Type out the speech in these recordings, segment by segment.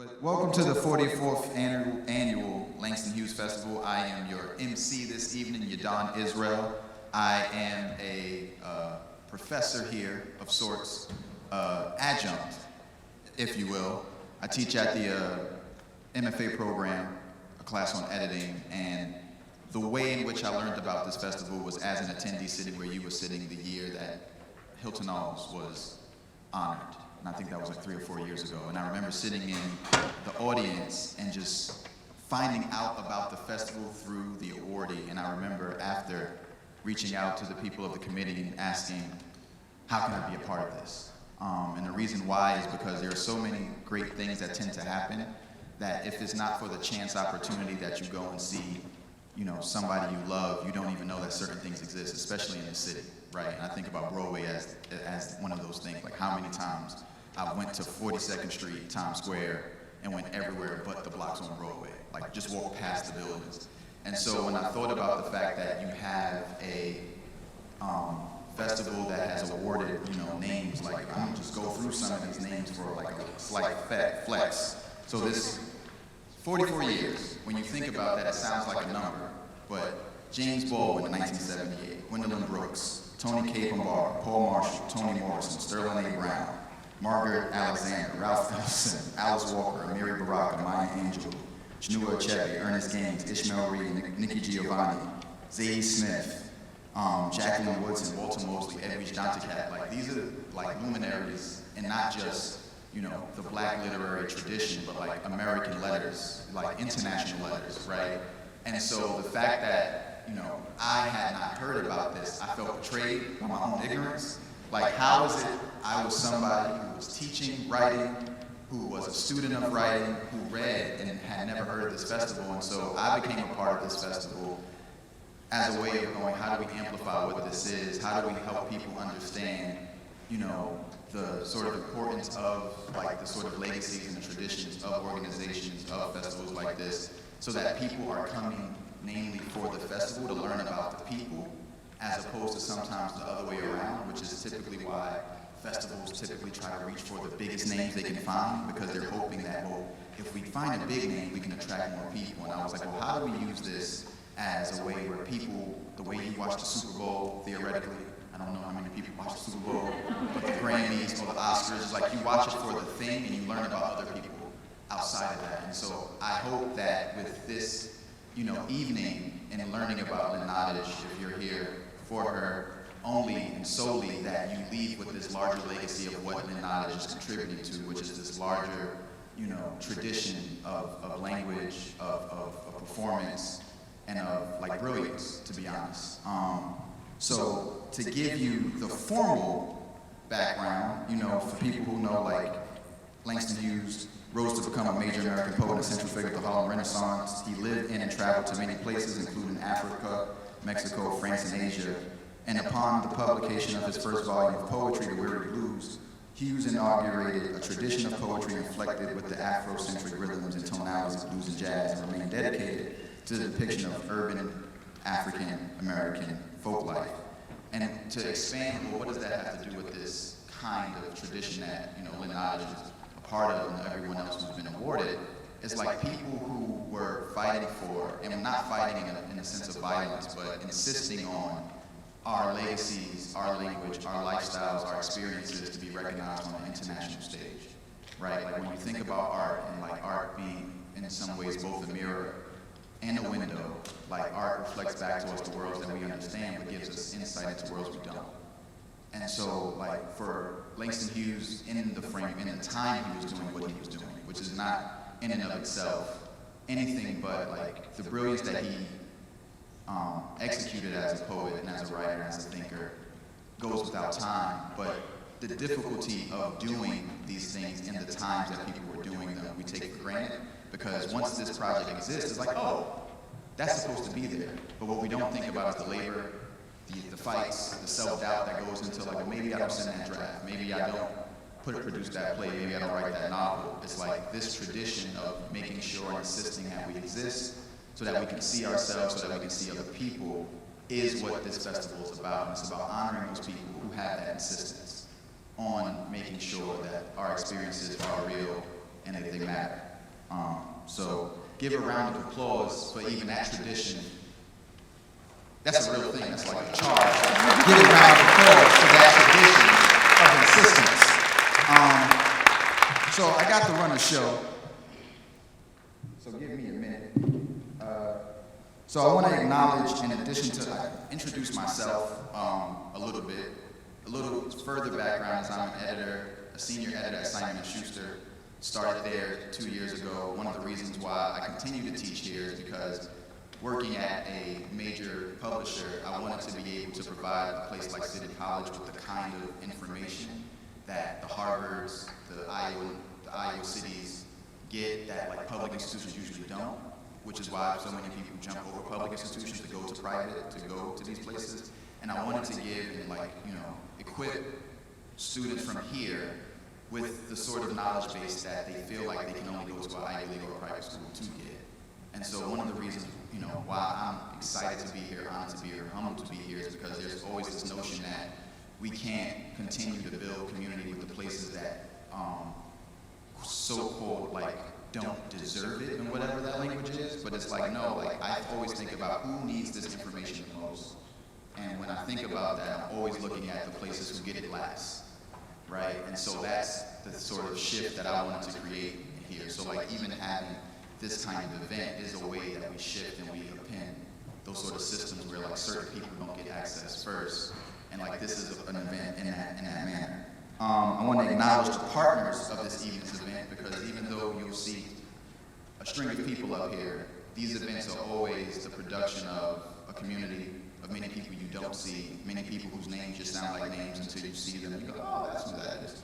But welcome to the 44th annual Langston Hughes Festival. I am your MC this evening, Yahdon Israel. I am a professor here of sorts, adjunct, if you will. I teach at the MFA program, a class on editing, and the way in which I learned about this festival was as an attendee sitting where you were sitting the year that Hilton Halls was honored. And I think that was like 3 or 4 years ago. And I remember sitting in the audience and just finding out about the festival through the awardee. And I remember after reaching out to the people of the committee and asking, how can I be a part of this? And the reason why is because there are so many great things that tend to happen that if it's not for the chance opportunity that you go and see, you know, somebody you love, you don't even know that certain things exist, especially in the city, right? And I think about Broadway as one of those things, like how many times I went to 42nd Street, Times Square, and went everywhere but the blocks on Broadway, like just walked past the buildings. And so when I thought about the fact that you have a festival that has awarded, you know, names, like I'm gonna just go through some of these names for like a slight flex. So this 44 years, when you think about that, it sounds like a number, but James Baldwin in 1978, Gwendolyn Brooks, Tony K. Bombara, Paul Marshall, Toni Morrison, Sterling A. Brown, Margaret Alexander, Ralph Ellison, Alice Walker, Amiri Baraka, Maya Angelou, Chinua Achebe, Ernest Gaines, Ishmael Reed, Nikki Giovanni, Zadie Smith, Jacqueline Woodson, Walter Mosley, Edwidge Danticat. Like these are like luminaries, and not just, you know, the black literary tradition, but like American letters, like international letters, right? And so the fact that, you know, I had not heard about this, I felt betrayed by my own ignorance. Like, how is it I was somebody who was teaching writing, who was a student of writing, who read and had never heard of this festival, and so I became a part of this festival as a way of going, how do we amplify what this is? How do we help people understand, you know, the sort of importance of like the sort of legacies and the traditions of organizations, of festivals like this, so that people are coming namely for the festival to learn about the people, as opposed to sometimes the other way around, which is typically why festivals typically try to reach for the biggest names they can find, because they're hoping that, well, if we find a big name, we can attract more people. And I was like, well, how do we use this as a way where people, the way you watch the Super Bowl, theoretically, I don't know how many people watch the Super Bowl, but the Grammys or the Oscars, like you watch it for the thing and you learn about other people outside of that. And so I hope that with this, you know, evening and learning about Lynn Nottage, if you're here for her only and solely, that you leave with this larger legacy of what Lynn Nottage is contributing to, which is this larger, you know, tradition of language, of performance, and of like brilliance, to be honest. So to give you the formal background, you know, for people who know, like Langston Hughes rose to become a major American poet and central figure of the Harlem Renaissance. He lived in and traveled to many places, including Africa, Mexico, France, and Asia. And upon the publication of his first volume of poetry, The Weary Blues, Hughes inaugurated a tradition of poetry inflected with the Afrocentric rhythms and tonalities of blues and jazz, and remained dedicated to the depiction of urban African-American folk life. And to expand, well, what does that have to do with this kind of tradition that, you know, Lynn Nottage is a part of and everyone else who's been awarded? It's like people who were fighting for, and not fighting in a sense of violence, but insisting on our legacies, our language, our lifestyles, our experiences to be recognized on the international stage, right? Like when you think about art, and like art being in some ways both a mirror and a window, like art reflects back to us the worlds that we understand, but gives us insight into worlds we don't. And so like for Langston Hughes, in the frame, in the time he was doing what he was doing, which is not in and of itself anything but like the brilliance that he executed as a poet and as a writer and as a thinker goes without time, but the difficulty of doing these things in the times that people were doing them, we take for granted, because once this project exists, it's like, oh, that's supposed to be there. But what we don't think about is the labor, the fights, the self-doubt that goes into like, well, maybe I don't send that draft, maybe I don't produce that play, maybe I don't write that novel. It's like this tradition of making sure and insisting that we exist, so that we can see ourselves, so that we can see other people, is what this festival is about. And it's about honoring those people who have that insistence on making sure that our experiences are real and that they matter. So give a round of applause for even that tradition. That's a real thing, that's like a charge. Give a round of applause for that tradition of insistence. So I got to run a show, so give me a minute. So I want to acknowledge, in addition to introduce myself a little further background, is I'm an editor, a senior editor at Simon & Schuster. Started there 2 years ago. One of the reasons why I continue to teach here is because working at a major publisher, I wanted to be able to provide a place like City College with the kind of information that the Harvards, the Iowa cities get that like public institutions usually don't, which is why so many people jump over public institutions to go to private, to go to these places. And I wanted to give and equip students from here with the sort of knowledge base that they feel like they can only go to an Ivy League or a private school to get. And so one of the reasons, why I'm excited to be here, honored to be here, humbled to be here, is because there's always this notion that we can't continue to build community with the places that so-called don't deserve it, and whatever that language is. But it's like, no, I always think about who needs this information the most. And when I think about that, I'm always looking at the places who get it last. Right, and so that's the sort of shift that I wanted to create here. So even having this kind of event is a way that we shift and we append those sort of systems where certain people don't get access first. And this is an event in that manner. I want to acknowledge the partners of this evening's event, because even though you'll see a string of people up here, these events are always the production of a community of many people you don't see, many people whose names just sound like names until you see them and you go, oh, that's who that is.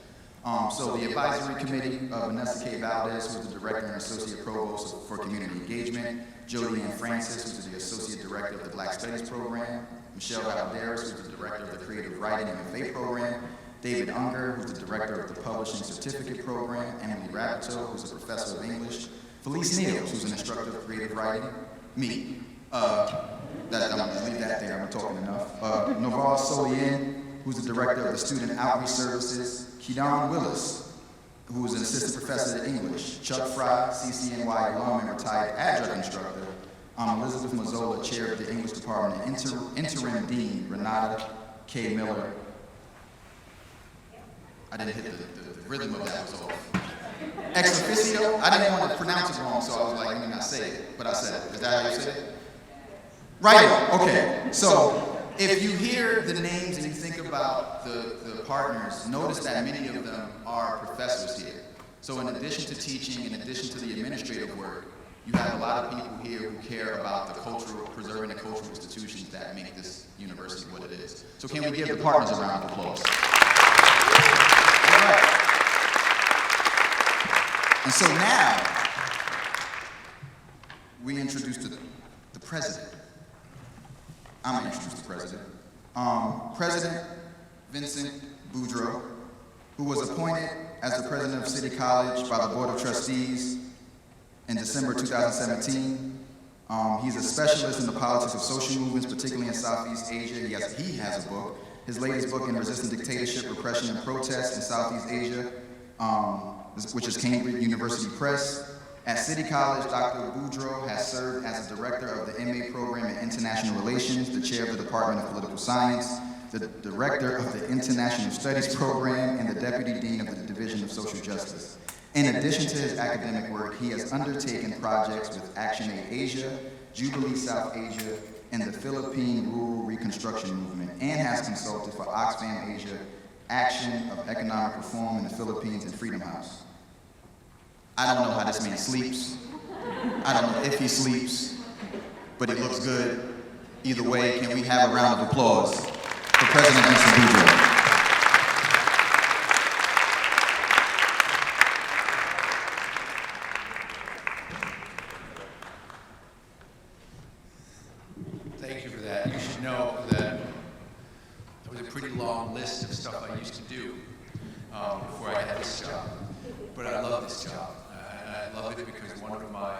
So the advisory committee of Vanessa K. Valdez, who's the director and associate provost for community engagement, Jody Ann Francis, who's the associate director of the Black Studies program, Michelle Valderas, who's the director of the creative writing and MFA program, David Unger, who's the director of the publishing certificate program, Emily Rabbito, who's a professor of English, Felice Niels, who's an instructor of creative writing, me. I'm going to leave that there, I'm talking enough. Naval Solien, who's the director of the Student Outreach Services, Yahdon Willis, who is an assistant professor of English, Chuck Fry, CCNY alum and retired adjunct instructor, Elizabeth Mazzola, chair of the English department, and interim dean, Renata K. Miller. I didn't hit the rhythm of that, was off. Ex officio, I didn't want to pronounce it wrong, so I was like, let me not say it, but I said it. Is that how you say it? Right, okay. So if you hear the names and you think about the partners, notice that many of them are professors here. So in addition to teaching, in addition to the administrative work, you have a lot of people here who care about the cultural, preserving the cultural institutions that make this university what it is. So can we give the partners a round of applause? All right. And so now, we introduce the president. I'm going to introduce the president. President Vincent Boudreau, who was appointed as the president of City College by the Board of Trustees in December 2017. He's a specialist in the politics of social movements, particularly in Southeast Asia. He has a book. His latest book, In Resisting Dictatorship, Repression, and Protest in Southeast Asia, which is Cambridge University Press. At City College, Dr. Boudreau has served as the director of the MA program in International Relations, the chair of the Department of Political Science, the director of the International Studies program, and the deputy dean of the Division of Social Justice. In addition to his academic work, he has undertaken projects with Action Aid Asia, Jubilee South Asia, and the Philippine Rural Reconstruction Movement, and has consulted for Oxfam Asia, Action of Economic Reform in the Philippines, and Freedom House. I don't know how this man sleeps. I don't know if he sleeps, but it looks good. Either way, can we have a round of applause for President Vincent Boudreau? Thank you for that. You should know that there was a pretty long list of stuff I used to do before I had this job. But I love this job. And I love it because one of my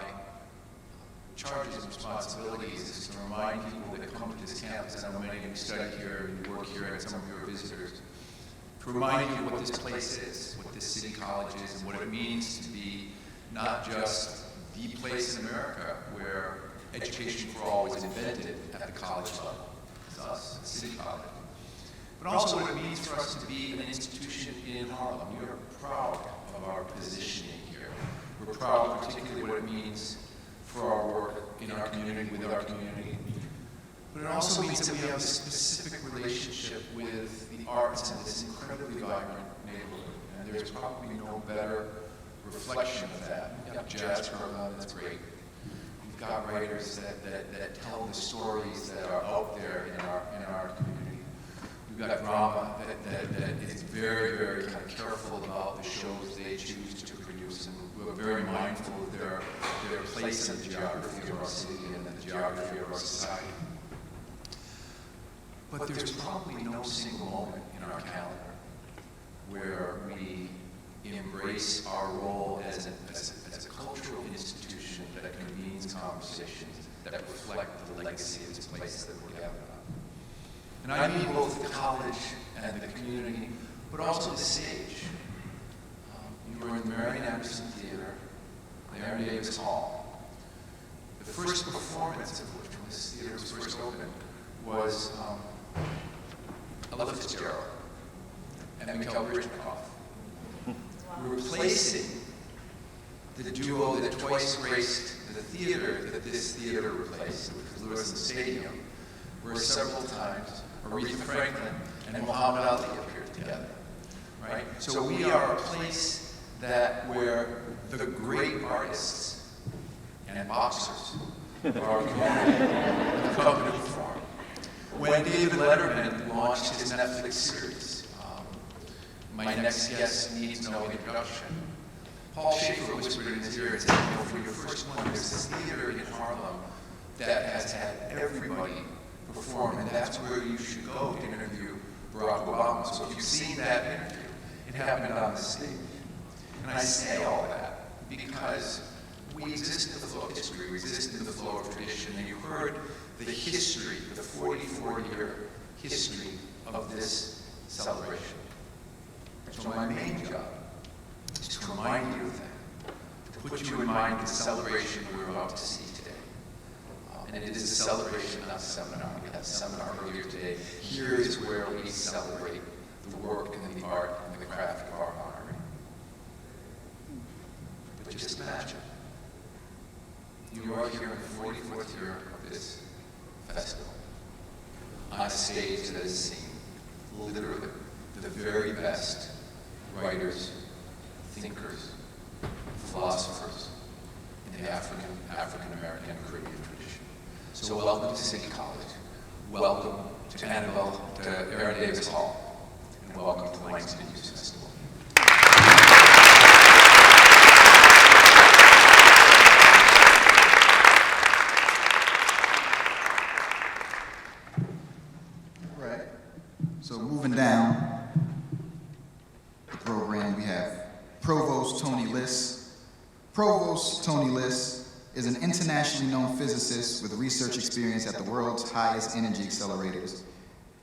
charges and responsibilities is to remind people that come to this campus, I know many of you study here and you work here and some of you are visitors, to remind you what this place is, what this city college is, and what it means to be not just the place in America where education for all was invented at the college level, it's us, the City College, but also what it means for us to be an institution in Harlem. We are proud of our positioning here. We're proud particularly what it means for our work in our community, with our community. But it also means that we have a specific relationship with the arts in this incredibly vibrant neighborhood. And there's probably no better reflection of that. We've got jazz program, that's great. We've got writers that tell the stories that are out there in our community. We've got drama that is very, very kind of careful about the shows they choose to produce, and we're very mindful of their place in the geography of our city and the geography of our society. But there's probably no single moment in our calendar where we embrace our role as a cultural institution that convenes conversations that reflect the legacy of this place that we're gathered on. And I mean both the college and the community, but also the stage. You were in the Marian Anderson Theater, the Aaron Davis Hall. The first performance of which, when this theater was first opened, was Ella Fitzgerald and Mikhail Baryshnikov, replacing the duo that twice graced the theater that this theater replaced, which was Lewis and Stadium, where several times Aretha Franklin and Muhammad Ali appeared together. Right? So we are a place where the great artists and boxers of our community have come to perform. When David Letterman launched his Netflix series, My Next Guest Needs No Introduction, Paul Schaefer whispered in his ear and said, you know, for your first one, there's this theater in Harlem that has had everybody perform, and that's where you should go to interview Barack Obama. So if you've seen that interview, it happened on the stage. And I say all that because we exist in the flow of history, we exist in the flow of tradition, and you heard the history, the 44-year history of this celebration. So my main job is to remind you of that, to put you in mind of the celebration we're about to see today. And it is a celebration, not a seminar. We had a seminar earlier today. Here is where we celebrate the work and the art and the craft of our honoree. But just imagine, you are here in the 44th year of this festival, on a stage that has seen literally the very best writers, thinkers, philosophers in the African American and Caribbean tradition. So welcome to City College, welcome to Annabelle, to Aaron Davis Hall, and welcome to Langston Hughes Festival. All right, so moving down the program, we have Provost Tony Liss. Provost Tony Liss is an internationally known physicist with research experience at the world's highest energy accelerators.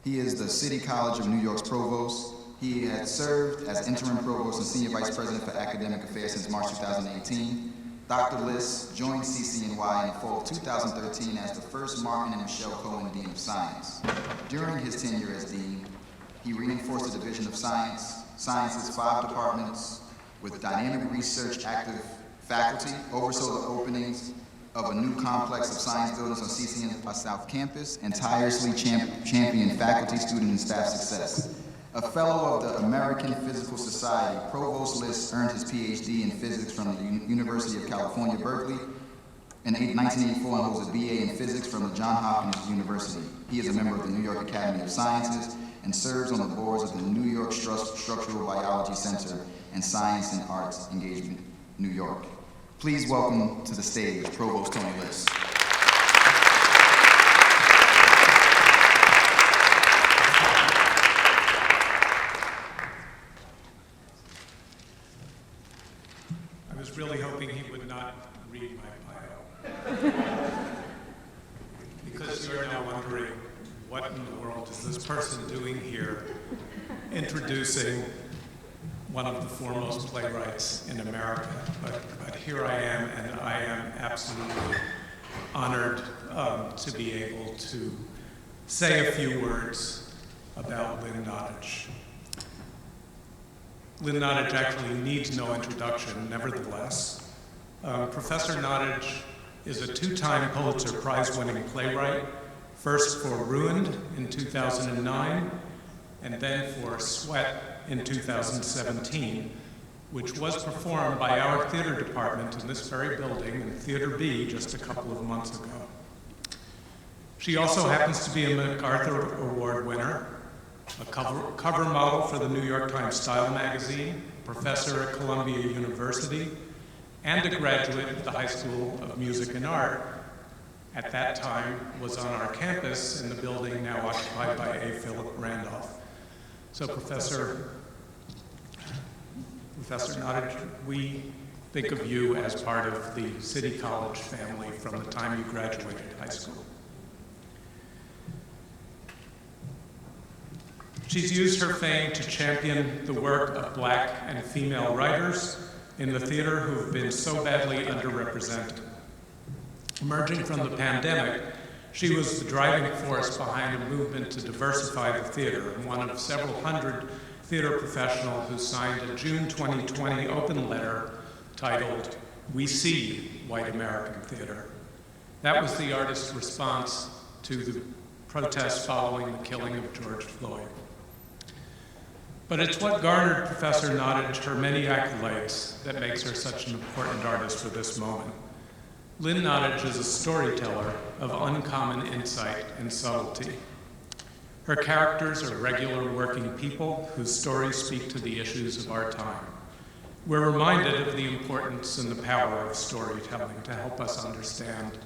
He is the City College of New York's provost. He has served as interim provost and senior vice president for academic affairs since March 2018. Dr. Liss joined CCNY in the fall of 2013 as the first Martin and Michelle Cohen Dean of Science. During his tenure as dean, he reinforced the Division of Science's 5 departments with dynamic research active faculty, oversaw the openings of a new complex of science buildings on CCNY South Campus, and tirelessly championed faculty, student, and staff success. A fellow of the American Physical Society, Provost Liss earned his PhD in physics from the University of California, Berkeley in 1984 and holds a BA in physics from the Johns Hopkins University. He is a member of the New York Academy of Sciences and serves on the boards of the New York Structural Biology Center and Science and Arts Engagement, New York. Please welcome to the stage Provost Tony Liss. I was really hoping he would not read my bio. Because you're now wondering, what in the world is this person doing here, introducing one of the foremost playwrights in America, but here I am, and I am absolutely honored to be able to say a few words about Lynn Nottage. Lynn Nottage actually needs no introduction, nevertheless. Professor Nottage is a two-time Pulitzer Prize winning playwright, first for Ruined in 2009, and then for Sweat in 2017, which was performed by our theater department in this very building in Theater B just a couple of months ago. She also happens to be a MacArthur Award winner, a cover model for the New York Times Style magazine, professor at Columbia University, and a graduate of the High School of Music and Art. At that time was on our campus in the building now occupied by A. Philip Randolph. So Professor Nottage, we think of you as part of the City College family from the time you graduated high school. She's used her fame to champion the work of Black and female writers in the theater who have been so badly underrepresented. Emerging from the pandemic, she was the driving force behind a movement to diversify the theater, and one of several hundred theater professionals who signed a June 2020 open letter titled, "We See White American Theater." That was the artist's response to the protests following the killing of George Floyd. But it's what garnered Professor Nottage her many accolades that makes her such an important artist for this moment. Lynn Nottage is a storyteller of uncommon insight and subtlety. Her characters are regular working people whose stories speak to the issues of our time. We're reminded of the importance and the power of storytelling to help us understand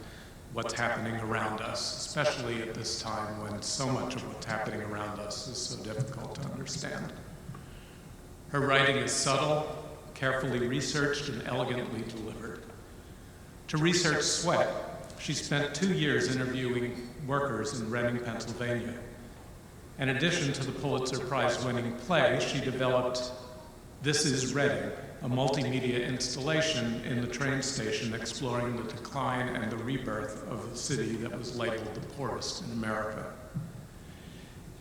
what's happening around us, especially at this time when so much of what's happening around us is so difficult to understand. Her writing is subtle, carefully researched, and elegantly delivered. To research Sweat, she spent 2 years interviewing workers in Reading, Pennsylvania. In addition to the Pulitzer Prize-winning play, she developed This Is Reading, a multimedia installation in the train station exploring the decline and the rebirth of a city that was labeled the poorest in America.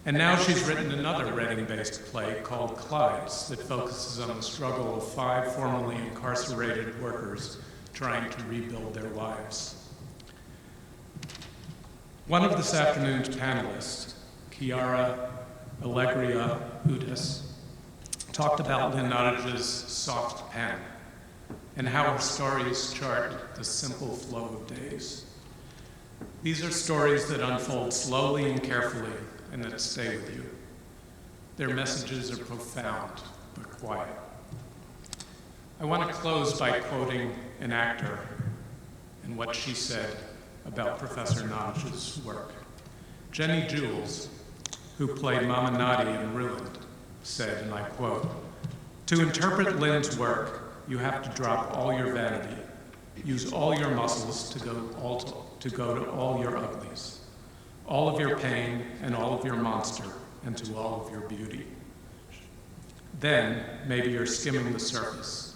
And now she's written another Reading-based play called Clydes that focuses on the struggle of 5 formerly incarcerated workers trying to rebuild their lives. One of this afternoon's panelists, Chiara Allegria Udis, talked about Lynn Nottage's soft pen and how her stories chart the simple flow of days. These are stories that unfold slowly and carefully and that stay with you. Their messages are profound but quiet. I want to close by quoting an actor and what she said about Professor Nottage's work. Jenny Jules, who played Mama Nadi in Ruined, said, and I quote, "To interpret Lynn's work, you have to drop all your vanity, use all your muscles to go to all your uglies, all of your pain and all of your monster, and to all of your beauty. Then maybe you're skimming the surface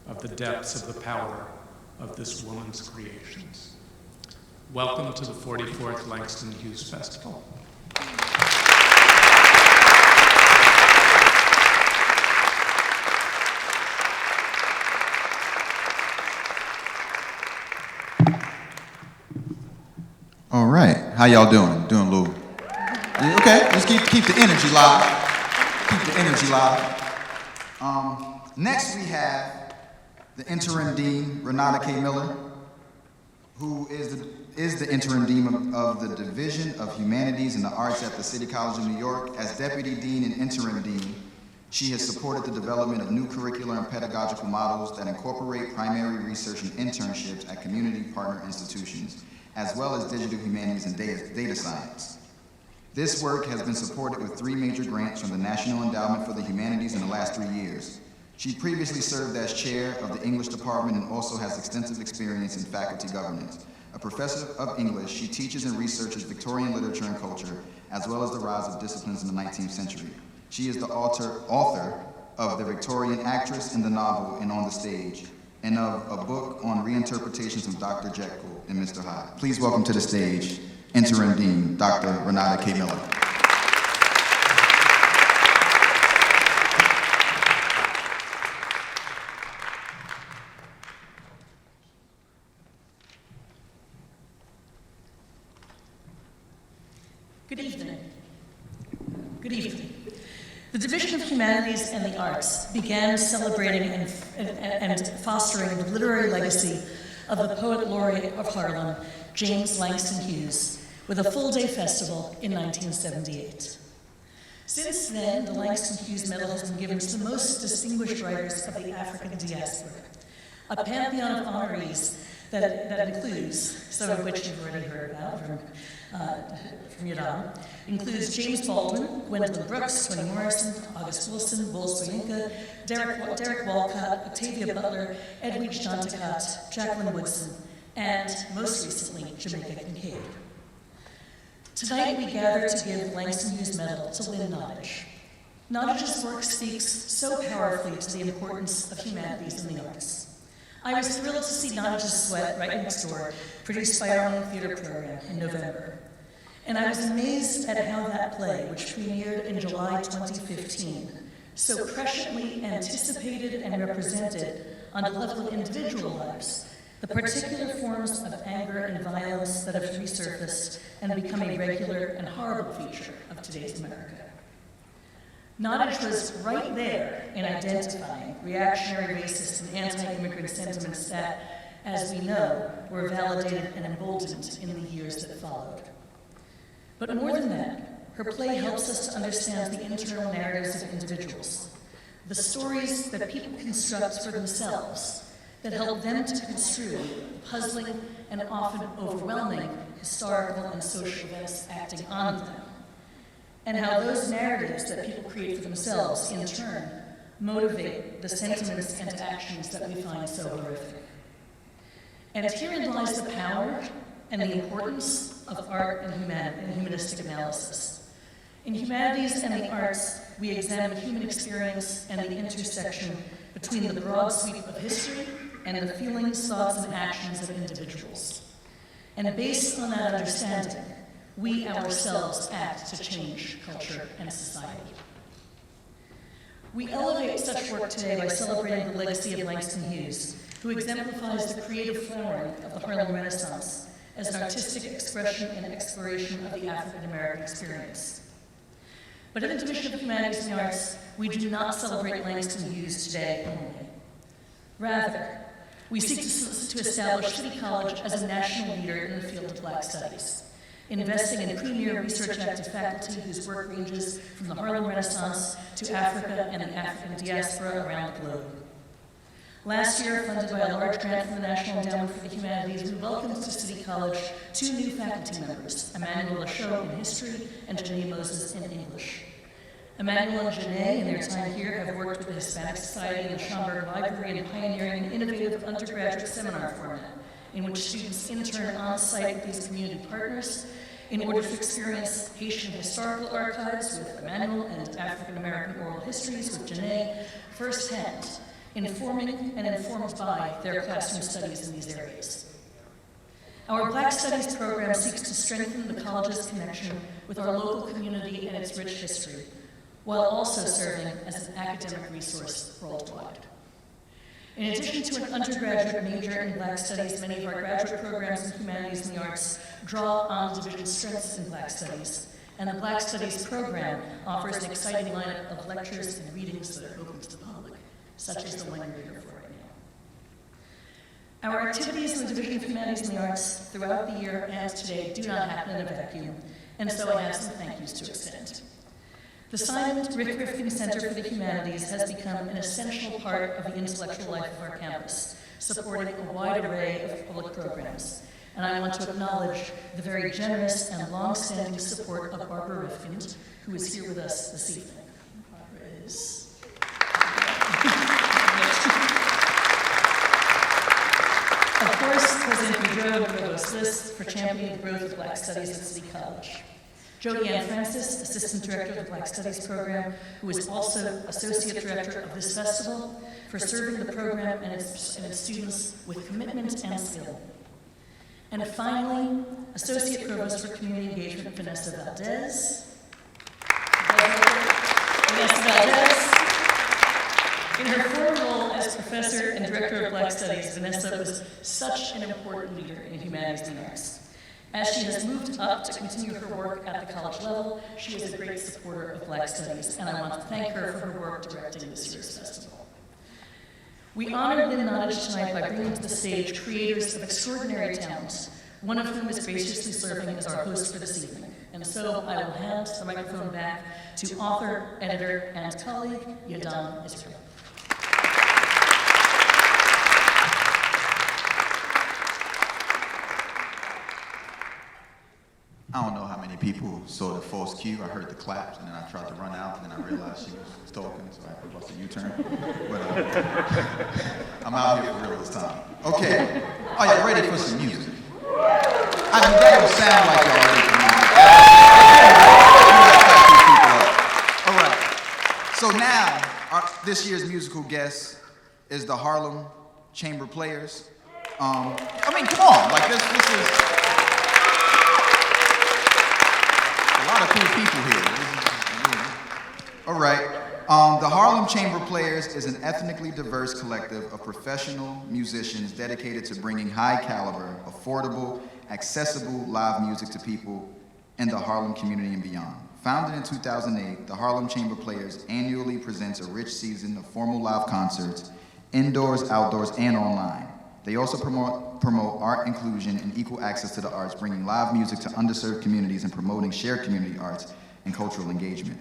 of the depths of the power of this woman's creations." Welcome to the 44th Langston Hughes Festival. All right, how y'all doing? Doing, Lou? Yeah, okay, just keep the energy live. Keep the energy live. Next we have the interim dean, Renata K. Miller, who is the interim dean of the Division of Humanities and the Arts at the City College of New York. As deputy dean and interim dean, she has supported the development of new curricular and pedagogical models that incorporate primary research and internships at community partner institutions, as well as digital humanities and data science. This work has been supported with 3 major grants from the National Endowment for the Humanities in the last 3 years. She previously served as chair of the English department and also has extensive experience in faculty governance. A professor of English, she teaches and researches Victorian literature and culture, as well as the rise of disciplines in the 19th century. She is the author of The Victorian Actress in the Novel and on the Stage, and of a book on reinterpretations of Dr. Jekyll and Mr. Hyde. Please welcome to the stage Interim Dean, Dr. Renata K. Miller. Good evening. Good evening. The Division of Humanities and the Arts began celebrating and fostering the literary legacy of the poet laureate of Harlem, James Langston Hughes, with a full-day festival in 1978. Since then, the Langston Hughes Medal has been given to the most distinguished writers of the African diaspora, a pantheon of honorees that includes, some of which you've already heard about from Yahdon, includes James Baldwin, Gwendolyn Brooks, Toni Morrison, August Wilson, Bull Soyinka, Derek Walcott, Octavia Butler, Edwidge Danticat, Jacqueline Woodson, and, most recently, Jamaica Kincaid. Tonight we gather to give Langston Hughes Medal to Lynn Nottage. Nottage's work speaks so powerfully to the importance of humanities and the arts. I was thrilled to see Nottage's Sweat right next door, produced by our own theater program in November. And I was amazed at how that play, which premiered in July 2015, so presciently anticipated and represented on the level of individual lives the particular forms of anger and violence that have resurfaced and become a regular and horrible feature of today's America. Nottage was right there in identifying reactionary, racist, and anti-immigrant sentiments that, as we know, were validated and emboldened in the years that followed. But more than that, her play helps us to understand the internal narratives of individuals, the stories that people construct for themselves that help them to construe puzzling and often overwhelming historical and social events acting on them, and how those narratives that people create for themselves, in turn, motivate the sentiments and actions that we find so horrific. And herein lies the power and the importance of art and humanistic analysis. In humanities and the arts, we examine human experience and the intersection between the broad sweep of history and the feelings, thoughts, and actions of individuals. And based on that understanding, we ourselves act to change culture and society. We elevate such work today by celebrating the legacy of Langston Hughes, who exemplifies the creative flowering of the Harlem Renaissance as an artistic expression and exploration of the African American experience. But in the Division of Humanities and the Arts, we do not celebrate Langston Hughes today only. Rather, we seek to establish City College as a national leader in the field of Black studies, investing in premier research active faculty whose work ranges from the Harlem Renaissance to Africa and the African diaspora around the globe. Last year, funded by a large grant from the National Endowment for the Humanities, we welcomed to City College 2 new faculty members, Emmanuel Lachaud in history and Janae Moses in English. Emmanuel and Janae, in their time here, have worked with the Hispanic Society and the Schomburg Library in pioneering an innovative undergraduate seminar format in which students intern on-site with these community partners in order to experience Haitian historical archives with Emmanuel and African American oral histories with Janae firsthand, informing and informed by their classroom studies in these areas. Our Black Studies program seeks to strengthen the college's connection with our local community and its rich history, while also serving as an academic resource worldwide. In addition to an undergraduate major in Black Studies, many of our graduate programs in humanities and the arts draw on division strengths in Black Studies, and the Black Studies program offers an exciting lineup of lectures and readings that are open to the public, such as the one you're here for right now. Our activities in the Division of Humanities and the Arts throughout the year and today do not happen in a vacuum, and so I have some thank yous to extend. The Simon Rick Rifkin Center for the Humanities has become an essential part of the intellectual life of our campus, supporting a wide array of public programs. And I want to acknowledge the very generous and long-standing support of Barbara Rifkin, who is here with us this evening. Barbara is... Of course, President Boudreau and Provost Liss for championing the growth of Black Studies at City College. Jody Ann Francis, Assistant Director of the Black Studies Program, who is also Associate Director of this festival, for serving the program and its students with commitment and skill. And finally, Associate Provost for Community Engagement, Vanessa Valdez. In her former role as Professor and Director of Black Studies, Vanessa was such an important leader in humanities and arts. As she has moved up to continue her work at the college level, she is a great supporter of Black Studies, and I want to thank her for her work directing this year's festival. We honor Lynn Nottage tonight by bringing to the stage creators of extraordinary talent, one of whom is graciously serving as our host for this evening. And so I will hand the microphone back to author, editor, and colleague, Yahdon Israel. I don't know how many people saw the false cue. I heard the claps, and then I tried to run out, and then I realized she was talking, so I had to bust a U-turn. But I'm out here for real this time. Okay, are you ready for some music? I mean, that don't sound like y'all ready for music. All right. So now, this year's musical guest is the Harlem Chamber Players. I mean, come on, like this is. A lot of cool people here. All right. The Harlem Chamber Players is an ethnically diverse collective of professional musicians dedicated to bringing high caliber, affordable, accessible live music to people in the Harlem community and beyond. Founded in 2008, the Harlem Chamber Players annually presents a rich season of formal live concerts, indoors, outdoors, and online. They also promote art inclusion and equal access to the arts, bringing live music to underserved communities and promoting shared community arts and cultural engagement.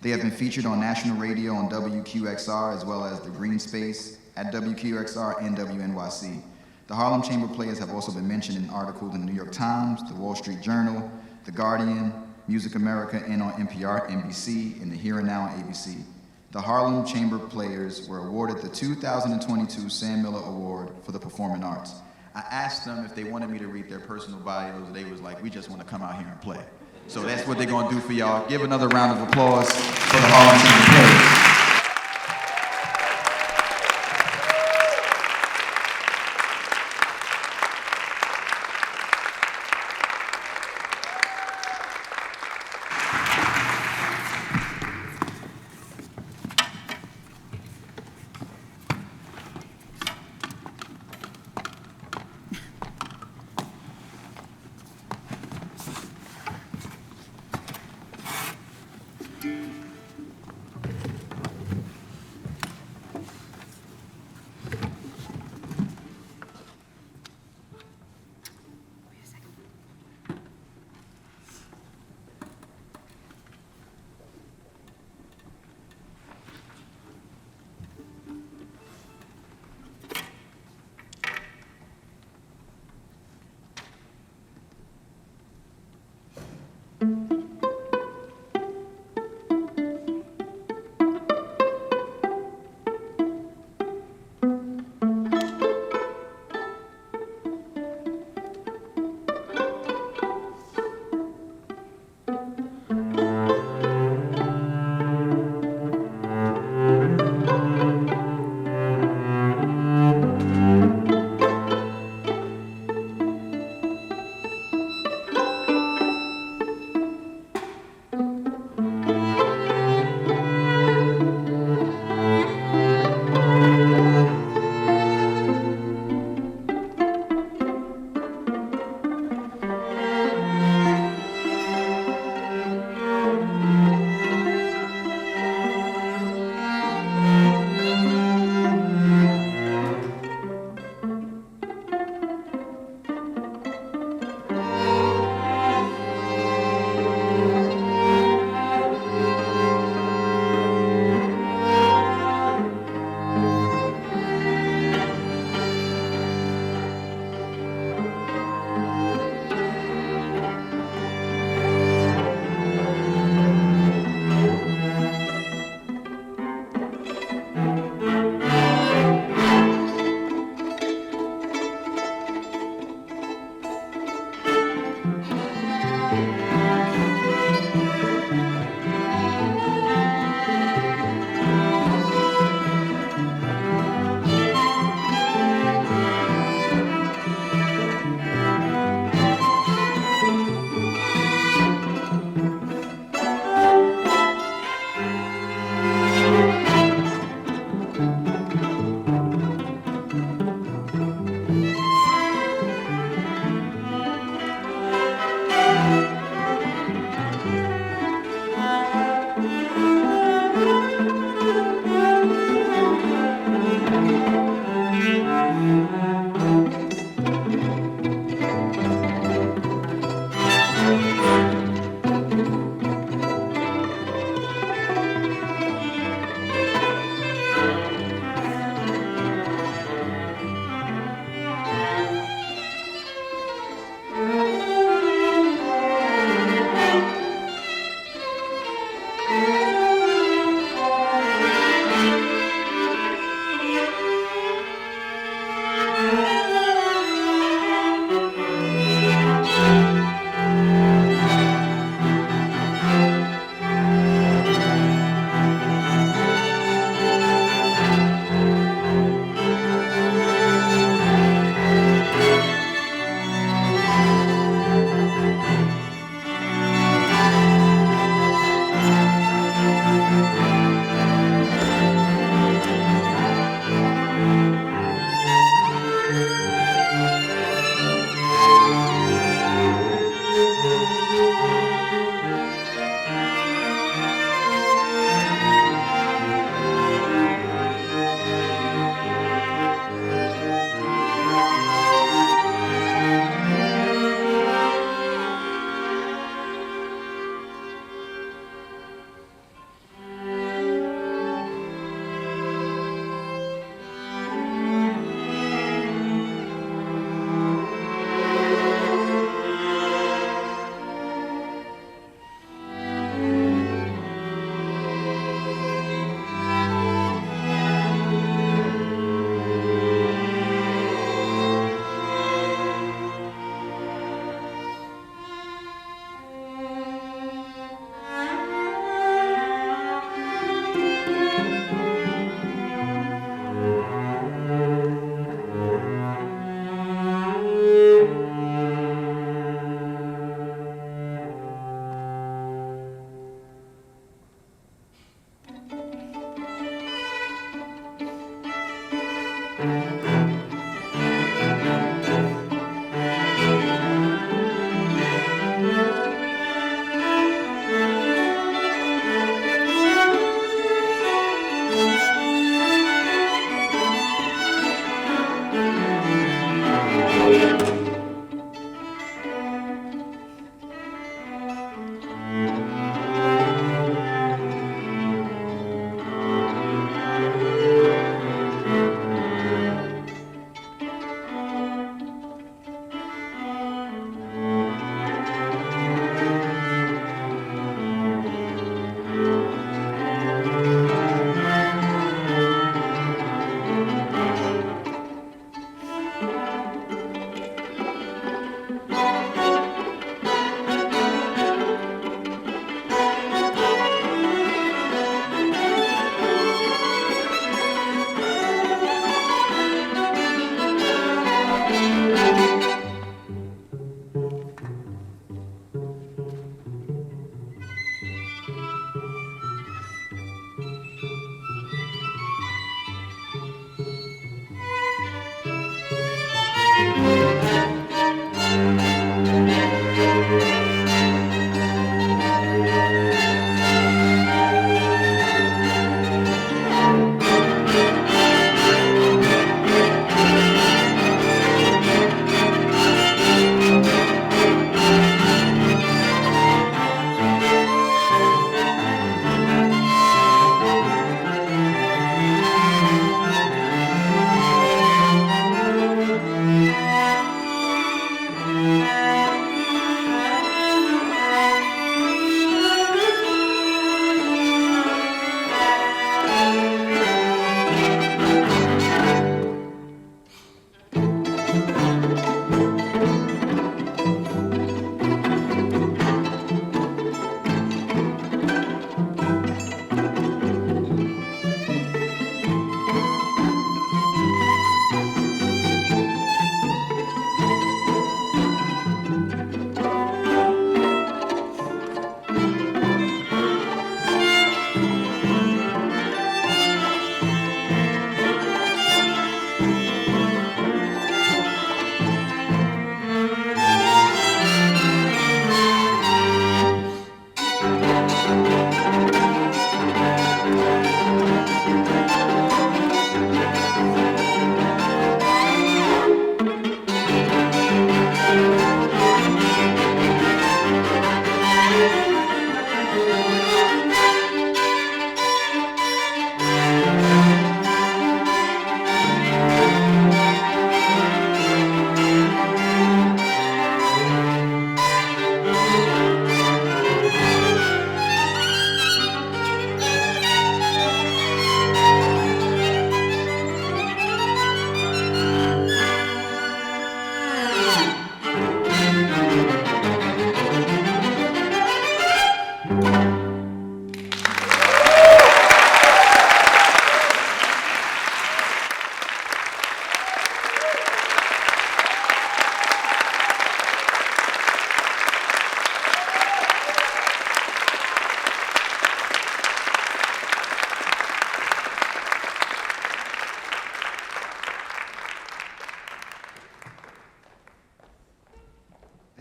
They have been featured on national radio on WQXR, as well as the Green Space at WQXR and WNYC. The Harlem Chamber Players have also been mentioned in articles in the New York Times, the Wall Street Journal, The Guardian, Music America, and on NPR, NBC, and the Here and Now on ABC. The Harlem Chamber Players were awarded the 2022 Sam Miller Award for the Performing Arts. I asked them if they wanted me to read their personal bios. They was like, we just want to come out here and play. So that's what they're going to do for y'all. Give another round of applause for the Harlem Chamber Players.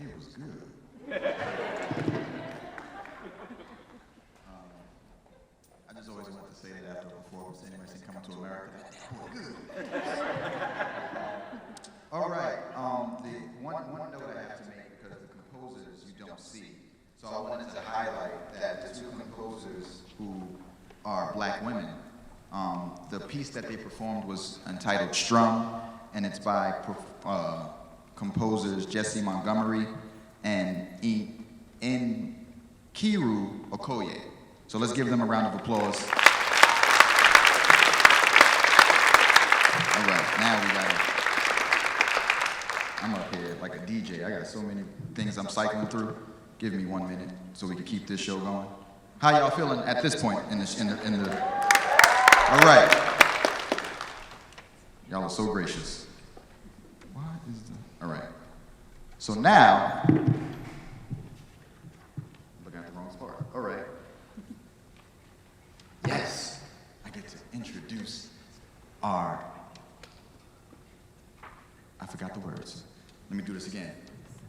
It was good. I just always wanted to say that after a performance. Anybody seen Coming to America? That was good. All right. The one note I have to make, because the composers you don't see. So I wanted to highlight that the two composers who are black women, the piece that they performed was entitled Strum, and it's by composers Jesse Montgomery and Nkiru Okoye. So let's give them a round of applause. All right, now we got it. I'm up here like a DJ. I got so many things I'm cycling through. Give me 1 minute so we can keep this show going. How y'all feeling at this point in the All right. Y'all are so gracious. What is the... All right. So now, looking at the wrong part. All right. Yes, I get to introduce our, I forgot the words. Let me do this again.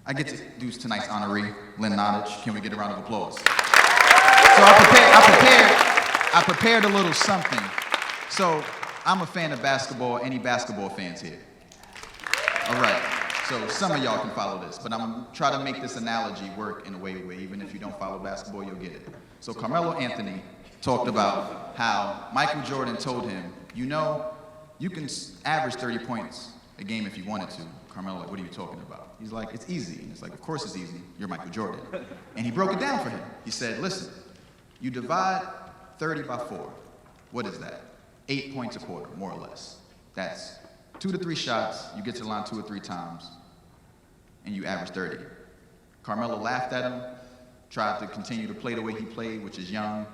I get to introduce tonight's honoree, Lynn Nottage. Can we get a round of applause? So I prepared a little something. So I'm a fan of basketball. Any basketball fans here? All right. So some of y'all can follow this, but I'm gonna try to make this analogy work in a way where even if you don't follow basketball, you'll get it. So Carmelo Anthony talked about how Michael Jordan told him, you know, you can average 30 points a game if you wanted to. Carmelo, like, what are you talking about? He's like, it's easy. And it's like, of course it's easy. You're Michael Jordan. And he broke it down for him. He said, listen, you divide 30 by 4. What is that? 8 points a quarter, more or less. That's 2 to 3 shots. You get to the line 2 or 3 times, and you average 30. Carmelo laughed at him, tried to continue to play the way he played, which is young,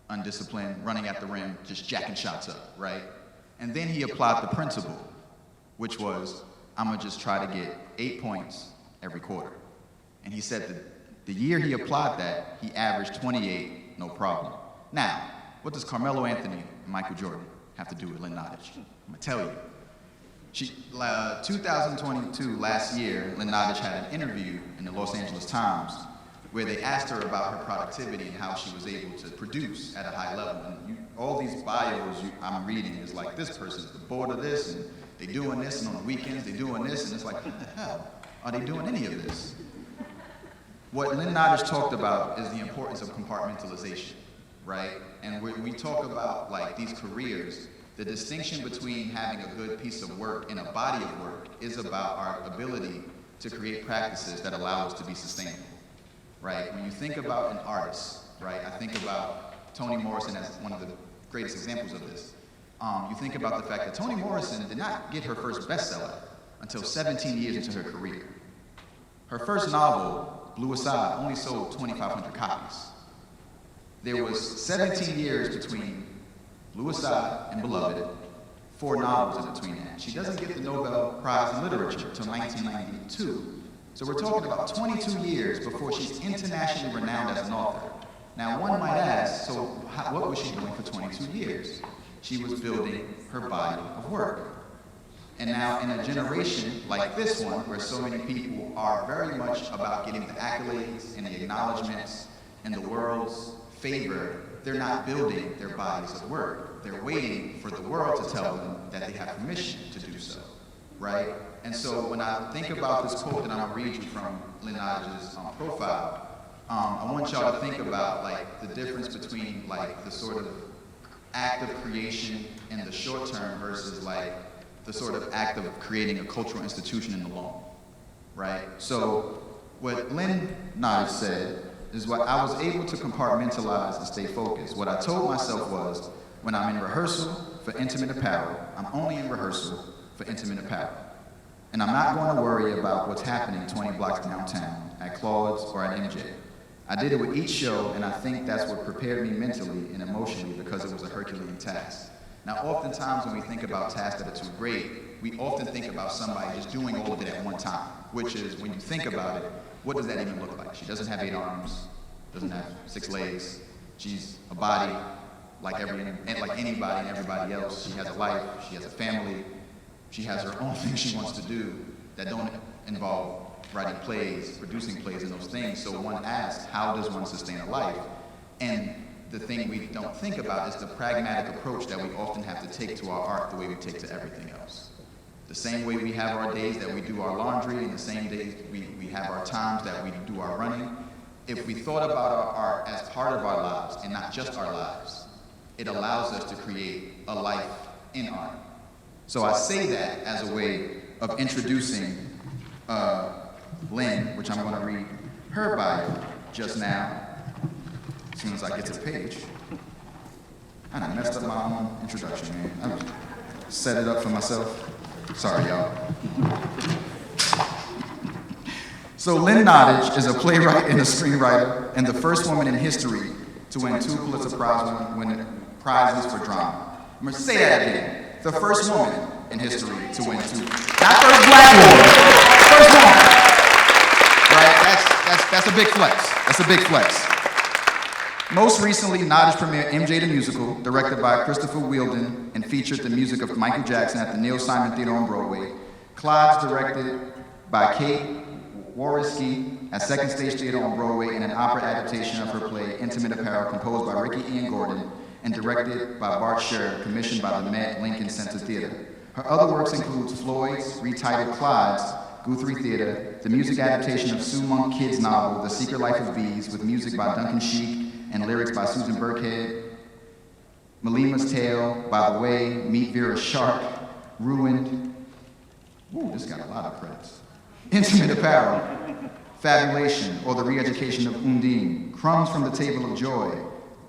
undisciplined, running at the rim, just jacking shots up, right? And then he applied the principle, which was, I'm gonna just try to get 8 points every quarter. And he said that the year he applied that, he averaged 28, no problem. Now, what does Carmelo Anthony and Michael Jordan have to do with Lynn Nottage? I'm gonna tell you. 2022, last year, Lynn Nottage had an interview in the Los Angeles Times where they asked her about her productivity and how she was able to produce at a high level. And all these bios I'm reading is like, this person's the board of this, and they doing this, and on the weekends they doing this, and it's like, what the hell are they doing any of this? What Lynn Nottage talked about is the importance of compartmentalization, right? And when we talk about like these careers, the distinction between having a good piece of work and a body of work is about our ability to create practices that allow us to be sustainable, right? When you think about an artist, right, I think about Toni Morrison as one of the greatest examples of this. You think about the fact that Toni Morrison did not get her first bestseller until 17 years into her career. Her first novel, Blue Aside, only sold 2,500 copies. There was 17 years between Blue Aside and Beloved, 4 novels in between that. She doesn't get the Nobel Prize in Literature until 1992. So we're talking about 22 years before she's internationally renowned as an author. Now, one might ask, so what was she doing for 22 years? She was building her body of work. And now, in a generation like this one, where so many people are very much about getting the accolades and the acknowledgments and the world's favor, they're not building their bodies of work. They're waiting for the world to tell them that they have permission to do so, right? And so when I think about this quote that I'm gonna read you from Lynn Nottage's profile, I want y'all to think about like the difference between like the sort of act of creation in the short term versus like the sort of act of creating a cultural institution in the long, right? So what Lynn Nottage said is what I was able to compartmentalize and stay focused. What I told myself was, when I'm in rehearsal for intimate apparel, I'm only in rehearsal for intimate apparel. And I'm not going to worry about what's happening 20 blocks downtown at Claude's or at MJ. I did it with each show, and I think that's what prepared me mentally and emotionally because it was a Herculean task. Now, oftentimes when we think about tasks that are too great, we often think about somebody just doing all of it at one time, which is, when you think about it, what does that even look like? She doesn't have 8 arms, doesn't have 6 legs. She's a body like anybody and everybody else. She has a life, she has a family, she has her own things she wants to do that don't involve writing plays, producing plays, and those things. So one asks, how does one sustain a life? And the thing we don't think about is the pragmatic approach that we often have to take to our art the way we take to everything else. The same way we have our days that we do our laundry, and the same days we have our times that we do our running. If we thought about our art as part of our lives and not just our lives, it allows us to create a life in art. So I say that as a way of introducing Lynn, which I'm going to read her bio just now, as soon as I get to the page. I done messed up my own introduction, man. I set it up for myself. Sorry, y'all. So Lynn Nottage is a playwright and a screenwriter, and the first woman in history to win 2 Pulitzer prizes for drama. I'm gonna say that again. The first woman in history to win 2. Not first black woman, first woman. Right, that's a big flex. That's a big flex. Most recently, Nottage premiered MJ the Musical, directed by Christopher Wheeldon, and featured the music of Michael Jackson at the Neil Simon Theater on Broadway. Clyde's directed by Kate Wariski at Second Stage Theater on Broadway in an opera adaptation of her play Intimate Apparel, composed by Ricky Ian Gordon and directed by Bart Sher, commissioned by the Met Lincoln Center Theater. Her other works include Floyd's, retitled Clyde's, Guthrie Theater, the music adaptation of Sue Monk Kidd's novel, The Secret Life of Bees, with music by Duncan Sheik and lyrics by Susan Burkhead, Malima's Tale, By the Way, Meet Vera Shark, Ruined, ooh, this got a lot of credits, Intimate Apparel, Fabulation, or The Re-Education of Undine, Crumbs from the Table of Joy,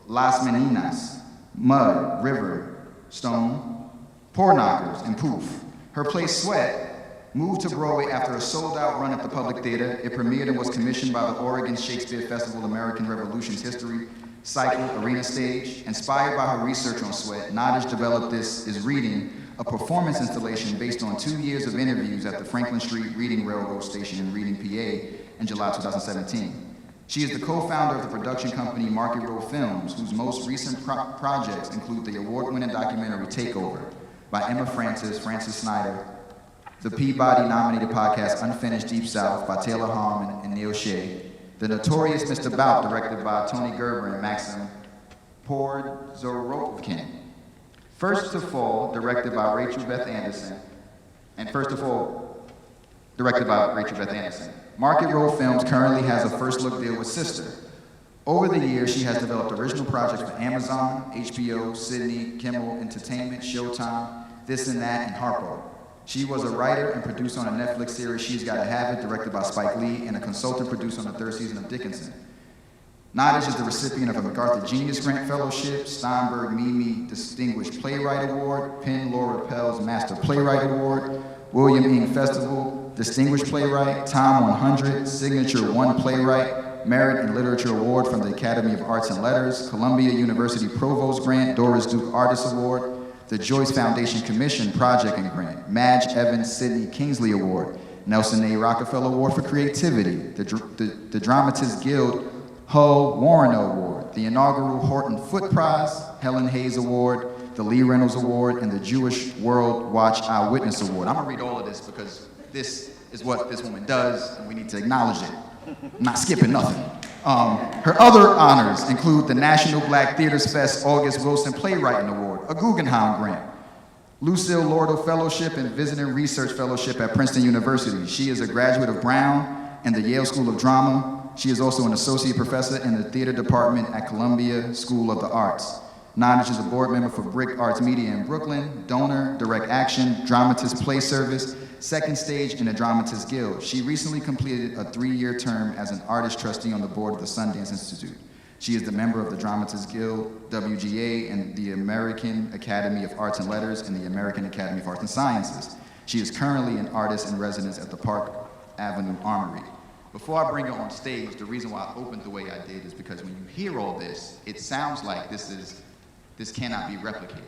Las Meninas, Mud, River, Stone, Pour Knockers, and Poof. Her play Sweat moved to Broadway after a sold-out run at the Public Theater. It premiered and was commissioned by the Oregon Shakespeare Festival American Revolution's History Cycle Arena Stage. Inspired by her research on Sweat, Nottage developed This Is Reading, a performance installation based on 2 years of interviews at the Franklin Street Reading Railroad Station in Reading, PA, in July 2017. She is the co-founder of the production company Market Row Films, whose most recent projects include the award-winning documentary Takeover by Emma Francis, Francis Snyder, the Peabody-nominated podcast Unfinished Deep South by Taylor Harmon and Neil Shea, The Notorious Mr. Bout, directed by Tony Gerber and Maxim Porzorowkin, First to Fall, directed by Rachel Beth Anderson, Market Row Films currently has a first-look deal with Sister. Over the years, she has developed original projects for Amazon, HBO, Sydney, Kimmel Entertainment, Showtime, This and That, and Harpo. She was a writer and producer on a Netflix series, She's Gotta Have It, directed by Spike Lee, and a consultant producer on the 3rd season of Dickinson. Nottage is the recipient of a MacArthur Genius Grant Fellowship, Steinberg Mimi Distinguished Playwright Award, Penn Laura Pell's Master Playwright Award, William Ing Festival, Distinguished Playwright, Time 100, Signature 1 Playwright, Merit in Literature Award from the Academy of Arts and Letters, Columbia University Provost Grant, Doris Duke Artist Award, the Joyce Foundation Commission Project and Grant, Madge Evans Sidney Kingsley Award, Nelson A. Rockefeller Award for Creativity, the Dramatists Guild Hull Warren Award, the inaugural Horton Foote Prize, Helen Hayes Award, the Lee Reynolds Award, and the Jewish World Watch Eyewitness Award. I'm gonna read all of this because this is what this woman does, and we need to acknowledge it. I'm not skipping nothing. Her other honors include the National Black Theaters Fest August Wilson Playwriting Award, a Guggenheim Grant, Lucille Lordo Fellowship and Visiting Research Fellowship at Princeton University. She is a graduate of Brown and the Yale School of Drama. She is also an associate professor in the theater department at Columbia School of the Arts. Nottage is a board member for Brick Arts Media in Brooklyn, donor, Direct Action, Dramatist Play Service, Second Stage, and the Dramatists Guild. She recently completed a 3-year term as an artist trustee on the board of the Sundance Institute. She is the member of the Dramatists Guild, WGA, and the American Academy of Arts and Letters and the American Academy of Arts and Sciences. She is currently an artist in residence at the Park Avenue Armory. Before I bring her on stage, the reason why I opened the way I did is because when you hear all this, it sounds like this cannot be replicated.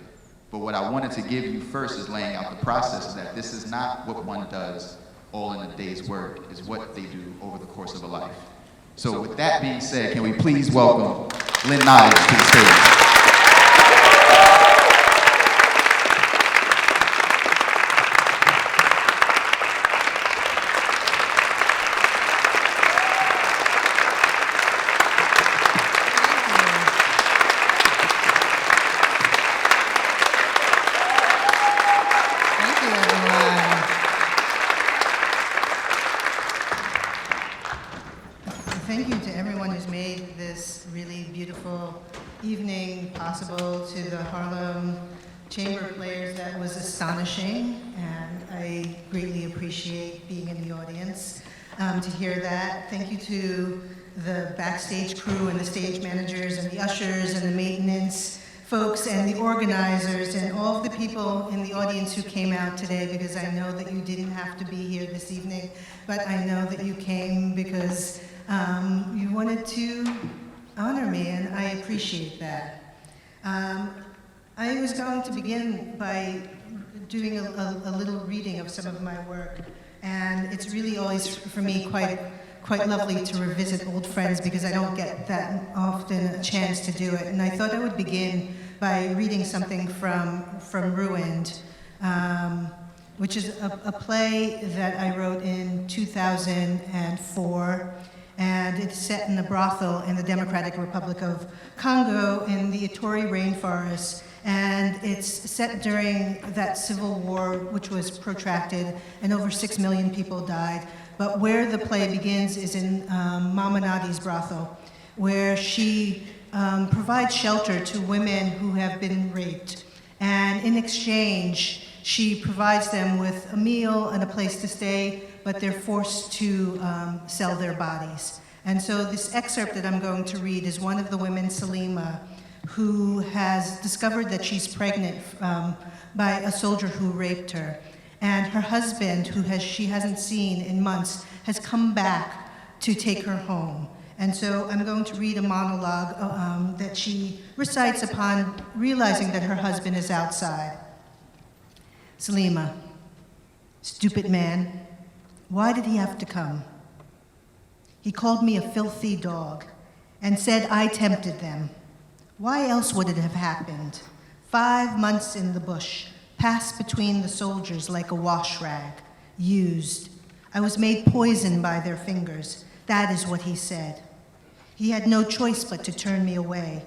But what I wanted to give you first is laying out the process that this is not what one does all in a day's work, is what they do over the course of a life. So with that being said, can we please welcome Lynn Nottage to the stage. Thank you to everyone who's made this really beautiful evening possible, to the Harlem Chamber Players. That was astonishing, and I greatly appreciate being in the audience to hear that. Thank you to the backstage crew and the stage managers and the ushers and the maintenance folks and the organizers and all of the people in the audience who came out today, because I know that you didn't have to be here this evening, but I know that you came because you wanted to honor me, and I appreciate that. I was going to begin by doing a little reading of some of my work, and it's really always, for me, quite lovely to revisit old friends, because I don't get that often a chance to do it. And I thought I would begin by reading something from Ruined, which is a play that I wrote in 2004. And it's set in a brothel in the Democratic Republic of Congo in the Ituri rainforest. And it's set during that civil war, which was protracted, and over 6 million people died. But where the play begins is in Mama Nadi's brothel, where she provides shelter to women who have been raped. And in exchange, she provides them with a meal and a place to stay, but they're forced to sell their bodies. And so this excerpt that I'm going to read is one of the women, Salimah, who has discovered that she's pregnant by a soldier who raped her. And her husband, who she hasn't seen in months, has come back to take her home. And so I'm going to read a monologue that she recites upon realizing that her husband is outside. Salimah: stupid man. Why did he have to come? He called me a filthy dog and said I tempted them. Why else would it have happened? 5 months in the bush, passed between the soldiers like a wash rag, used. I was made poison by their fingers. That is what he said. He had no choice but to turn me away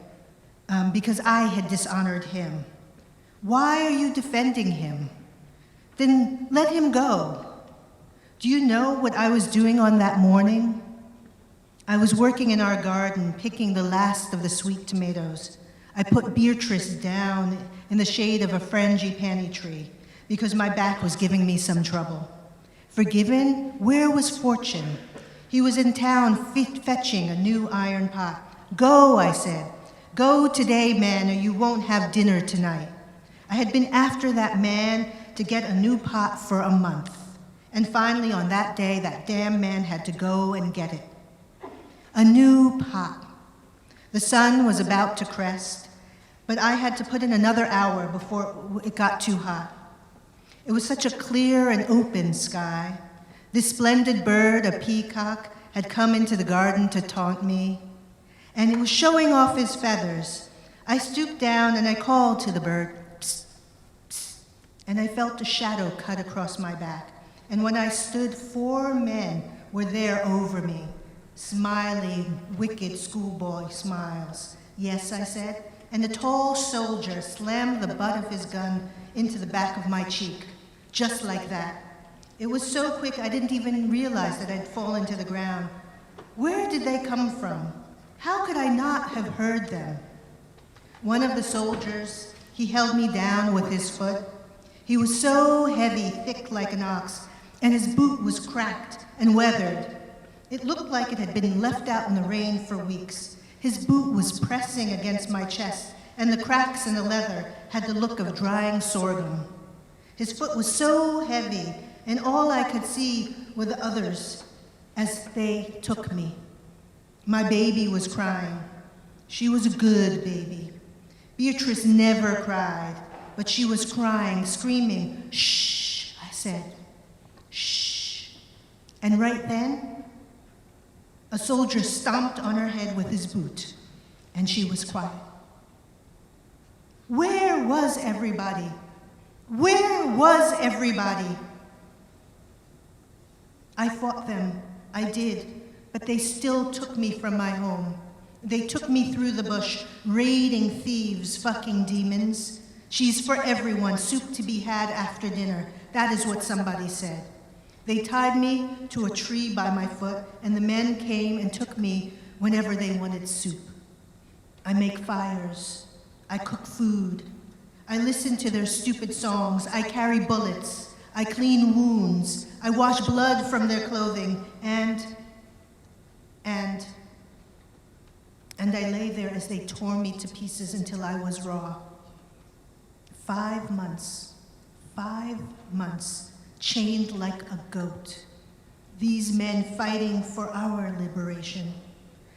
because I had dishonored him. Why are you defending him? Then let him go. Do you know what I was doing on that morning? I was working in our garden, picking the last of the sweet tomatoes. I put Beatrice down in the shade of a frangipani tree because my back was giving me some trouble. Forgiven? Where was Fortune? He was in town fetching a new iron pot. Go, I said. Go today, man, or you won't have dinner tonight. I had been after that man to get a new pot for a month. And finally, on that day, that damn man had to go and get it. A new pot. The sun was about to crest, but I had to put in another hour before it got too hot. It was such a clear and open sky. This splendid bird, a peacock, had come into the garden to taunt me, and he was showing off his feathers. I stooped down and I called to the bird, psst, psst, and I felt a shadow cut across my back. And when I stood, 4 men were there over me, smiling, wicked schoolboy smiles. Yes, I said, and a tall soldier slammed the butt of his gun into the back of my cheek, just like that. It was so quick I didn't even realize that I'd fallen to the ground. Where did they come from? How could I not have heard them? One of the soldiers, he held me down with his foot. He was so heavy, thick like an ox, and his boot was cracked and weathered. It looked like it had been left out in the rain for weeks. His boot was pressing against my chest, and the cracks in the leather had the look of drying sorghum. His foot was so heavy, and all I could see were the others as they took me. My baby was crying. She was a good baby. Beatrice never cried, but she was crying, screaming. Shh, I said. Shh. And right then, a soldier stomped on her head with his boot, and she was quiet. Where was everybody? Where was everybody? I fought them, I did, but they still took me from my home. They took me through the bush, raiding thieves, fucking demons. She's for everyone, soup to be had after dinner. That is what somebody said. They tied me to a tree by my foot, and the men came and took me whenever they wanted soup. I make fires. I cook food. I listen to their stupid songs. I carry bullets. I clean wounds. I wash blood from their clothing. And I lay there as they tore me to pieces until I was raw. 5 months, chained like a goat. These men fighting for our liberation.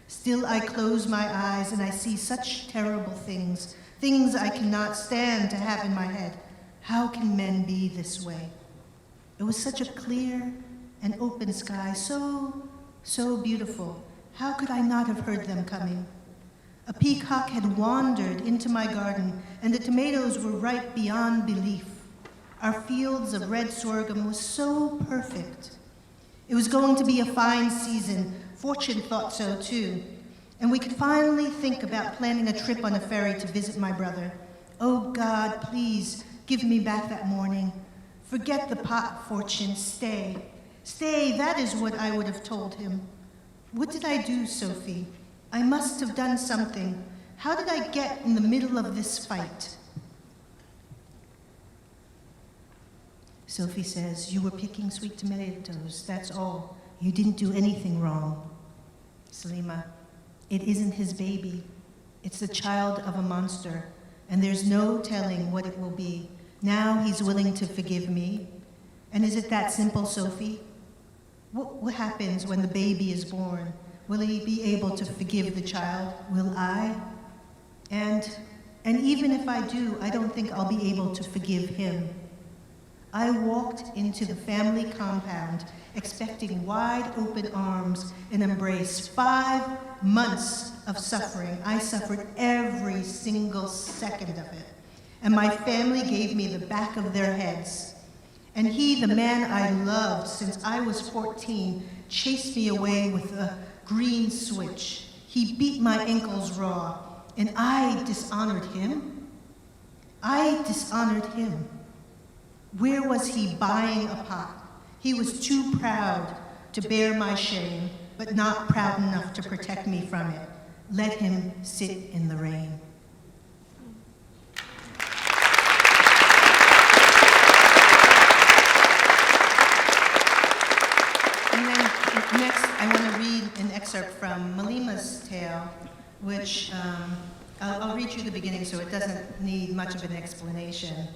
Still I close my eyes and I see such terrible things, things I cannot stand to have in my head. How can men be this way? It was such a clear and open sky, so beautiful. How could I not have heard them coming? A peacock had wandered into my garden, and the tomatoes were ripe beyond belief. Our fields of red sorghum was so perfect. It was going to be a fine season. Fortune thought so too. And we could finally think about planning a trip on a ferry to visit my brother. Oh God, please give me back that morning. Forget the pot, Fortune, stay. Stay, that is what I would have told him. What did I do, Sophie? I must have done something. How did I get in the middle of this fight? Sophie says, you were picking sweet tomatoes, that's all. You didn't do anything wrong. Salima, it isn't his baby. It's the child of a monster, and there's no telling what it will be. Now he's willing to forgive me. And is it that simple, Sophie? What happens when the baby is born? Will he be able to forgive the child? Will I? And even if I do, I don't think I'll be able to forgive him. I walked into the family compound expecting wide open arms and embrace. 5 months of suffering. I suffered every single second of it. And my family gave me the back of their heads. And he, the man I loved since I was 14, chased me away with a green switch. He beat my ankles raw, and I dishonored him. I dishonored him. Where was he buying a pot? He was too proud to bear my shame, but not proud enough to protect me from it. Let him sit in the rain. Next, I want to read an excerpt from Malima's tale, which I'll read you the beginning so it doesn't need much of an explanation.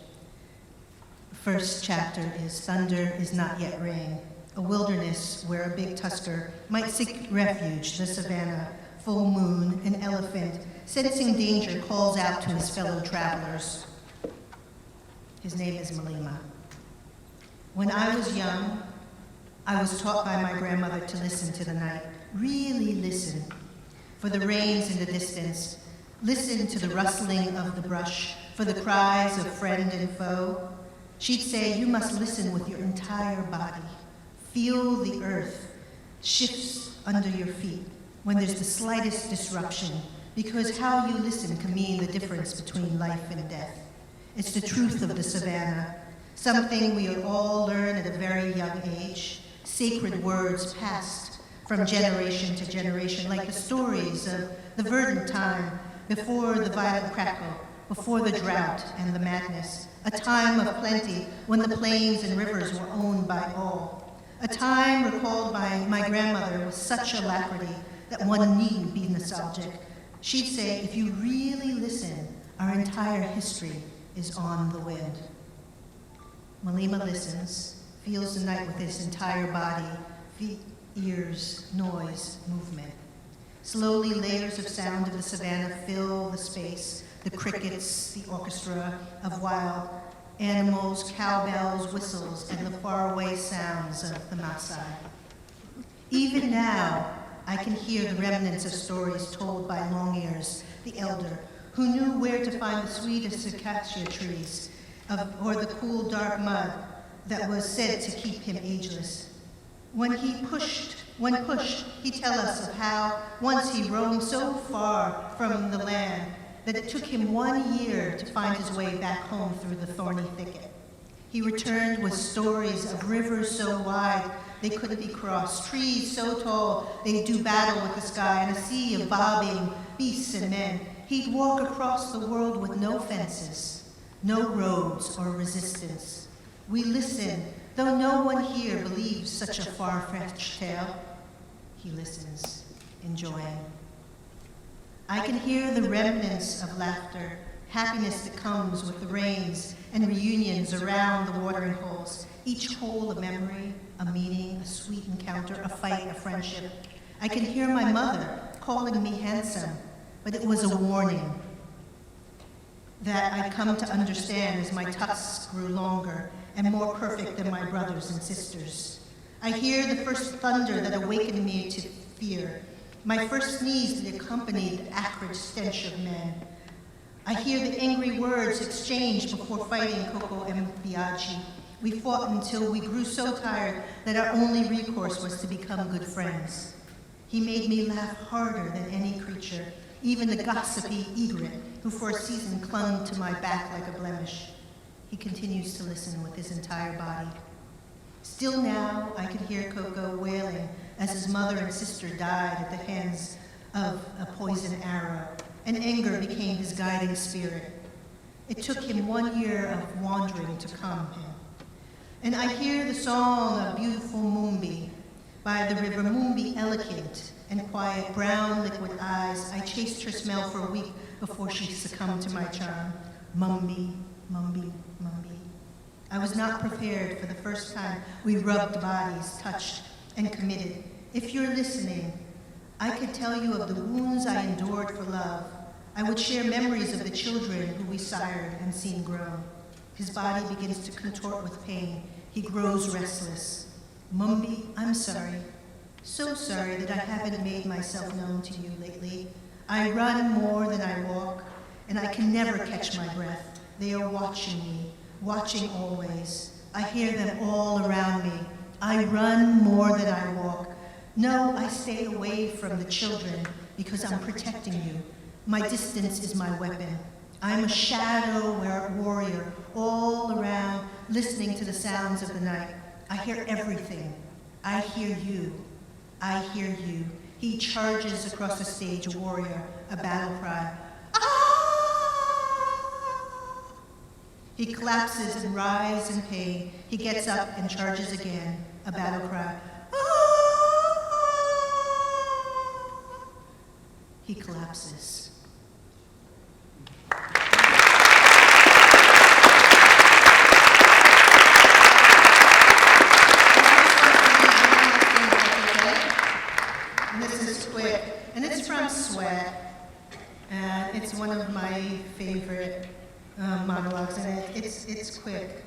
First chapter is Thunder is Not Yet Rain, a wilderness where a big tusker might seek refuge, the savannah, full moon, an elephant, sensing danger, calls out to his fellow travelers. His name is Malema. When I was young, I was taught by my grandmother to listen to the night, really listen, for the rains in the distance, listen to the rustling of the brush, for the cries of friend and foe. She'd say, you must listen with your entire body. Feel the earth shifts under your feet when there's the slightest disruption, because how you listen can mean the difference between life and death. It's the truth of the savannah, something we all learn at a very young age, sacred words passed from generation to generation, like the stories of the verdant time before the violent crackle, before the drought and the madness, a time of plenty when the plains and rivers were owned by all, a time recalled by my grandmother with such alacrity that one needn't be nostalgic. She'd say, if you really listen, our entire history is on the wind. Malema listens, feels the night with his entire body, feet, ears, noise, movement. Slowly, layers of sound of the savannah fill the space, the crickets, the orchestra of wild animals, cowbells, whistles, and the faraway sounds of the Maasai. Even now, I can hear the remnants of stories told by Long Ears, the elder, who knew where to find the sweetest acacia trees, or the cool, dark mud that was said to keep him ageless. When pushed, he'd tell us of how once he roamed so far from the land that it took him 1 year to find his way back home through the thorny thicket. He returned with stories of rivers so wide they couldn't be crossed, trees so tall they'd do battle with the sky, and a sea of bobbing beasts and men. He'd walk across the world with no fences, no roads or resistance. We listen, though no one here believes such a far-fetched tale. He listens, enjoying. I can hear the remnants of laughter, happiness that comes with the rains and reunions around the watering holes, each hole a memory, a meaning, a sweet encounter, a fight, a friendship. I can hear my mother calling me handsome, but it was a warning that I'd come to understand as my tusks grew longer and more perfect than my brothers and sisters. I hear the first thunder that awakened me to fear, my first sneeze that accompanied the acrid stench of men. I hear the angry words exchanged before fighting Coco and Biaggi. We fought until we grew so tired that our only recourse was to become good friends. He made me laugh harder than any creature, even the gossipy egret, who for a season clung to my back like a blemish. He continues to listen with his entire body. Still now, I could hear Coco wailing as his mother and sister died at the hands of a poison arrow, and anger became his guiding spirit. It took him 1 year of wandering to calm him. And I hear the song of beautiful Mumbi by the river Mumbi, elegant and quiet, brown liquid eyes. I chased her smell for a week before she succumbed to my charm. Mumbi, Mumbi, Mumbi. I was not prepared for the first time we rubbed bodies, touched, and committed. If you're listening, I could tell you of the wounds I endured for love. I would share memories of the children who we sired and seen grow. His body begins to contort with pain. He grows restless. Mumbi, I'm sorry. So sorry that I haven't made myself known to you lately. I run more than I walk, and I can never catch my breath. They are watching me, watching always. I hear them all around me. I run more than I walk. No, I stay away from the children because I'm protecting you. My distance is my weapon. I'm a shadow warrior all around, listening to the sounds of the night. I hear everything. I hear you. I hear you. He charges across the stage, a warrior, a battle cry. Ah! He collapses and writhes in pain. He gets up and charges again, a battle cry. Ah! He collapses. Thank you. it's one of my favorite monologues, and it's quick.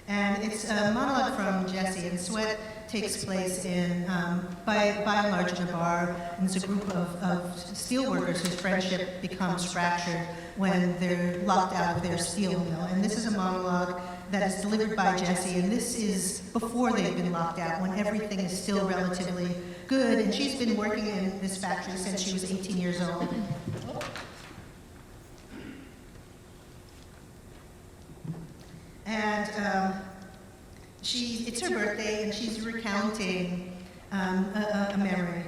And it's a monologue from Jesse, and Sweat takes place in, by and large, in a bar, and it's a group of steelworkers whose friendship becomes fractured when they're locked out of their steel mill. And this is a monologue that is delivered by Jesse, and this is before they've been locked out, when everything is still relatively good, and she's been working in this factory since she was 18 years old. And it's her birthday, and she's recounting a memory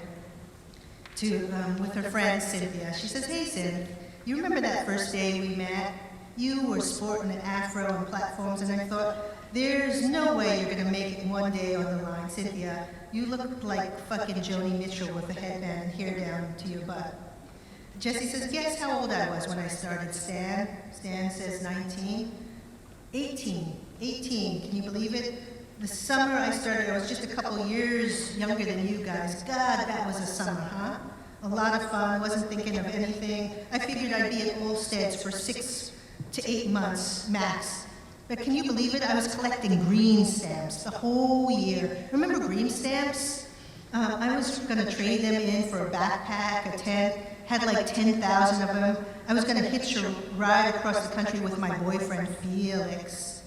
with her friend Cynthia. She says, "Hey, Cynthia, you remember that first day we met? You were sporting an afro and platforms, and I thought, there's no way you're going to make it one day on the line. Cynthia, you looked like fucking Joni Mitchell with a headband and hair down to your butt." Jesse says, "Guess how old I was when I started, Stan?" Stan says, 19. 18, can you believe it? The summer I started, I was just a couple years younger than you guys. God, that was a summer, huh? A lot of fun, wasn't thinking of anything. I figured I'd be at Olmsted's for 6 to 8 months, max. But can you believe it? I was collecting green stamps the whole year. Remember green stamps? I was gonna trade them in for a backpack, a tent, had like 10,000 of them. I was gonna hitch a ride across the country with my boyfriend, Felix.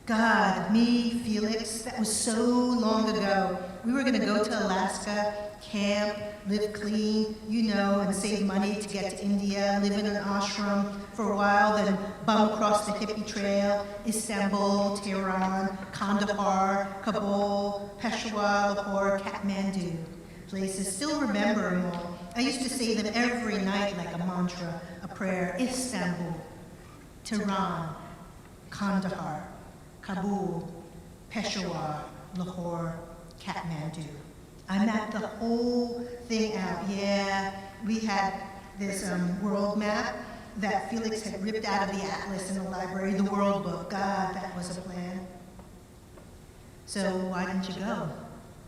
God, me, Felix, that was so long ago. We were gonna go to Alaska, camp, live clean, you know, and save money to get to India, live in an ashram for a while, then bum across the hippie trail, Istanbul, Tehran, Kandahar, Kabul, Peshawar, Lahore, Kathmandu. Places, still remember them all. I used to say them every night like a mantra, a prayer. Istanbul, Tehran, Kandahar, Kabul, Peshawar, Lahore, Kathmandu. I mapped the whole thing out. Yeah, we had this world map that Felix had ripped out of the atlas in the library, the world book. God, that was a plan. So why didn't you go?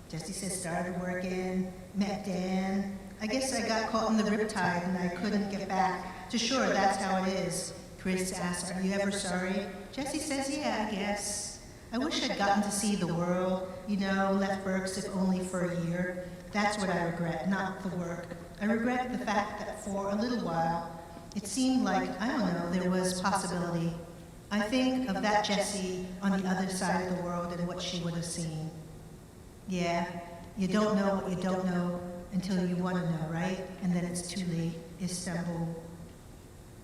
Jesse says, started working, met Dan. I guess I got caught in the riptide and I couldn't get back to shore. That's how it is. Chris asks, are you ever sorry? Jesse says, yeah, I guess. I wish I'd gotten to see the world, you know, left Berks if only for a year. That's what I regret, not the work. I regret the fact that for a little while, it seemed like, I don't know, there was possibility. I think of that Jessie on the other side of the world and what she would have seen. Yeah, you don't know what you don't know until you want to know, right? And then it's too late. Istanbul,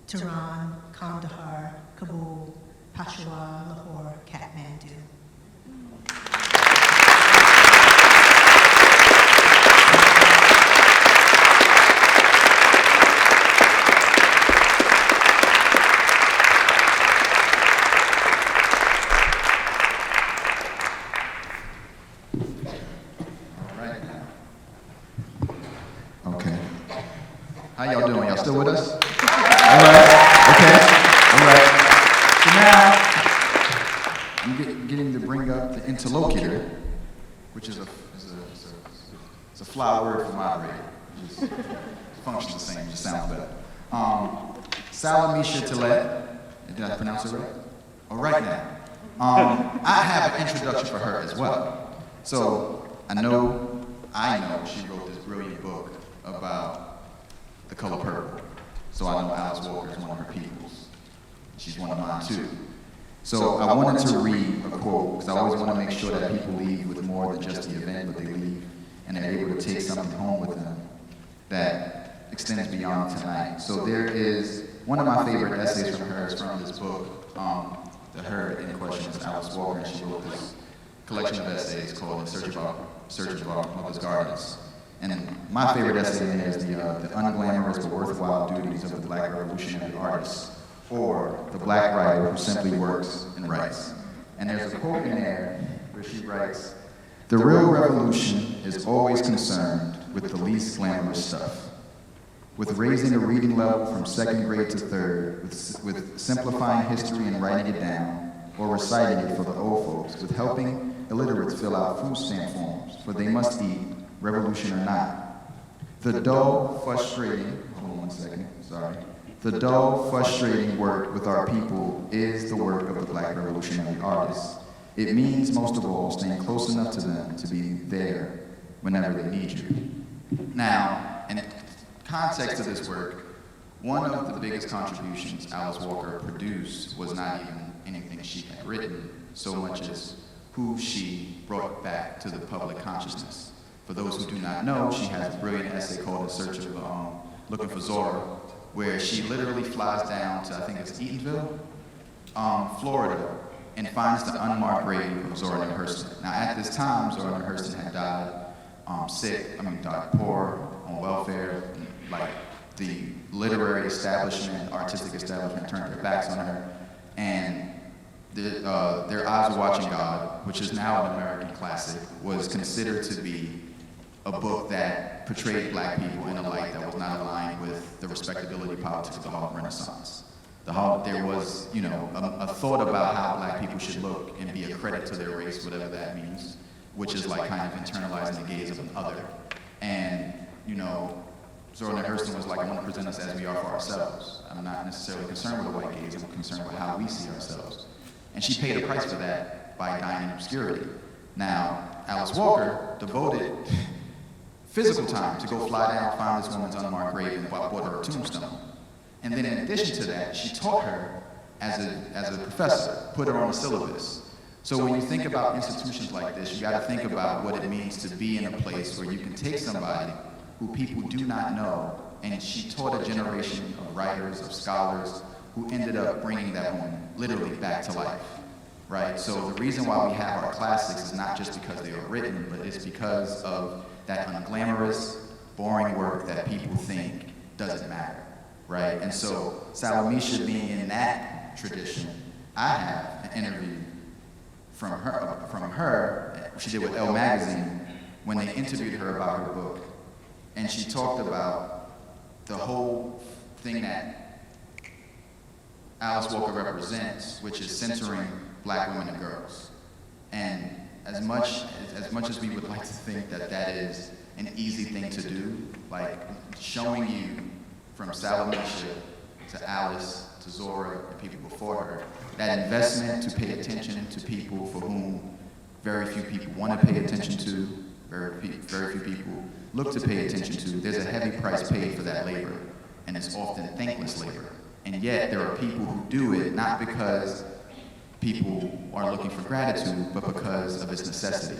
Tehran, Kandahar, Kabul, Peshawar, Lahore, Kathmandu. How y'all doing? Y'all still with us? All right. Okay. All right. So now I'm getting to bring up the interlocutor, which is it's a fly word for moderator. It functions the same. It just sounds better. Salamishah Tillet. Did I pronounce it right? All right now. I have an introduction for her as well. So I know she wrote this brilliant book about The Color Purple. So I know Alice Walker is one of her peoples. She's one of mine too. So I wanted to read a quote, because I always want to make sure that people leave with more than just the event, but they leave and they're able to take something home with them that extends beyond tonight. So there is, one of my favorite essays from her is from this book. Her in question is Alice Walker, and she wrote this collection of essays called In Search of Our Mother's Gardens. And my favorite essay in there is the unglamorous but worthwhile duties of the Black revolutionary artist, or the Black writer who simply works and writes. And there's a quote in there where she writes, "The real revolution is always concerned with the least glamorous stuff, with raising a reading level from 2nd grade to 3rd, with simplifying history and writing it down, or reciting it for the old folks, with helping illiterates fill out food stamp forms, for they must eat, revolution or not. The dull, frustrating, hold on one second, sorry. The dull, frustrating work with our people is the work of the Black revolutionary artists. It means, most of all, staying close enough to them to be there whenever they need you. Now, in context of this work, one of the biggest contributions Alice Walker produced was not even anything she had written, so much as who she brought back to the public consciousness. For those who do not know, she has a brilliant essay called In Search of Looking for Zora, where she literally flies down to, I think it's Eatonville, Florida, and finds the unmarked grave of Zora Neale Hurston. Now, at this time, Zora Neale Hurston had died died poor, on welfare, like the literary establishment, artistic establishment turned their backs on her, and Their Eyes Were Watching God, which is now an American classic, was considered to be a book that portrayed Black people in a light that was not aligned with the respectability politics of the Harlem Renaissance. There was, a thought about how Black people should look and be a credit to their race, whatever that means, which is like kind of internalizing the gaze of an other. And, Zora Neale Hurston was like, I want to present us as we are for ourselves. I'm not necessarily concerned with the white gaze, I'm concerned with how we see ourselves. And she paid a price for that by dying in obscurity. Now, Alice Walker devoted physical time to go fly down, find this woman's unmarked grave, and bought her a tombstone. And then in addition to that, she taught her as a professor, put her on a syllabus. So when you think about institutions like this, you gotta think about what it means to be in a place where you can take somebody who people do not know, and she taught a generation of writers, of scholars, who ended up bringing that woman literally back to life, right? So the reason why we have our classics is not just because they are written, but it's because of that unglamorous, boring work that people think doesn't matter, right? And so Salamishah being in that tradition, I have an interview from her, she did with Elle Magazine, when they interviewed her about her book. And she talked about the whole thing that Alice Walker represents, which is centering Black women and girls. And as much as we would like to think that that is an easy thing to do, like showing you from Salamishah to Alice to Zora and people before her, that investment to pay attention to people for whom very few people want to pay attention to, very few people look to pay attention to, there's a heavy price paid for that labor, and it's often thankless labor. And yet there are people who do it not because people are looking for gratitude, but because of its necessity.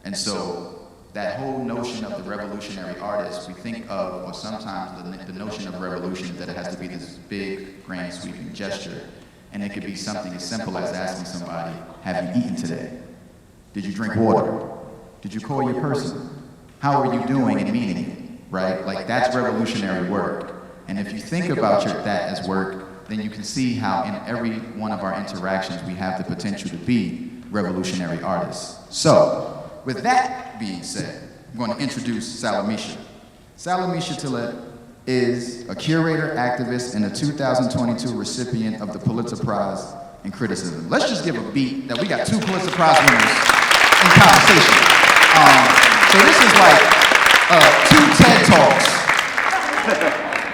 And so that whole notion of the revolutionary artist, we think of, or sometimes the notion of revolution is that it has to be this big, grand, sweeping gesture. And it could be something as simple as asking somebody, have you eaten today? Did you drink water? Did you call your person? How are you doing and meaning it, right? Like that's revolutionary work. And if you think about that as work, then you can see how in every one of our interactions we have the potential to be revolutionary artists. So, with that being said, I'm going to introduce Salamishah. Salamishah Tillet is a curator, activist, and a 2022 recipient of the Pulitzer Prize in Criticism. Let's just give a beat that we got 2 Pulitzer Prize winners in conversation. So this is like 2 TED Talks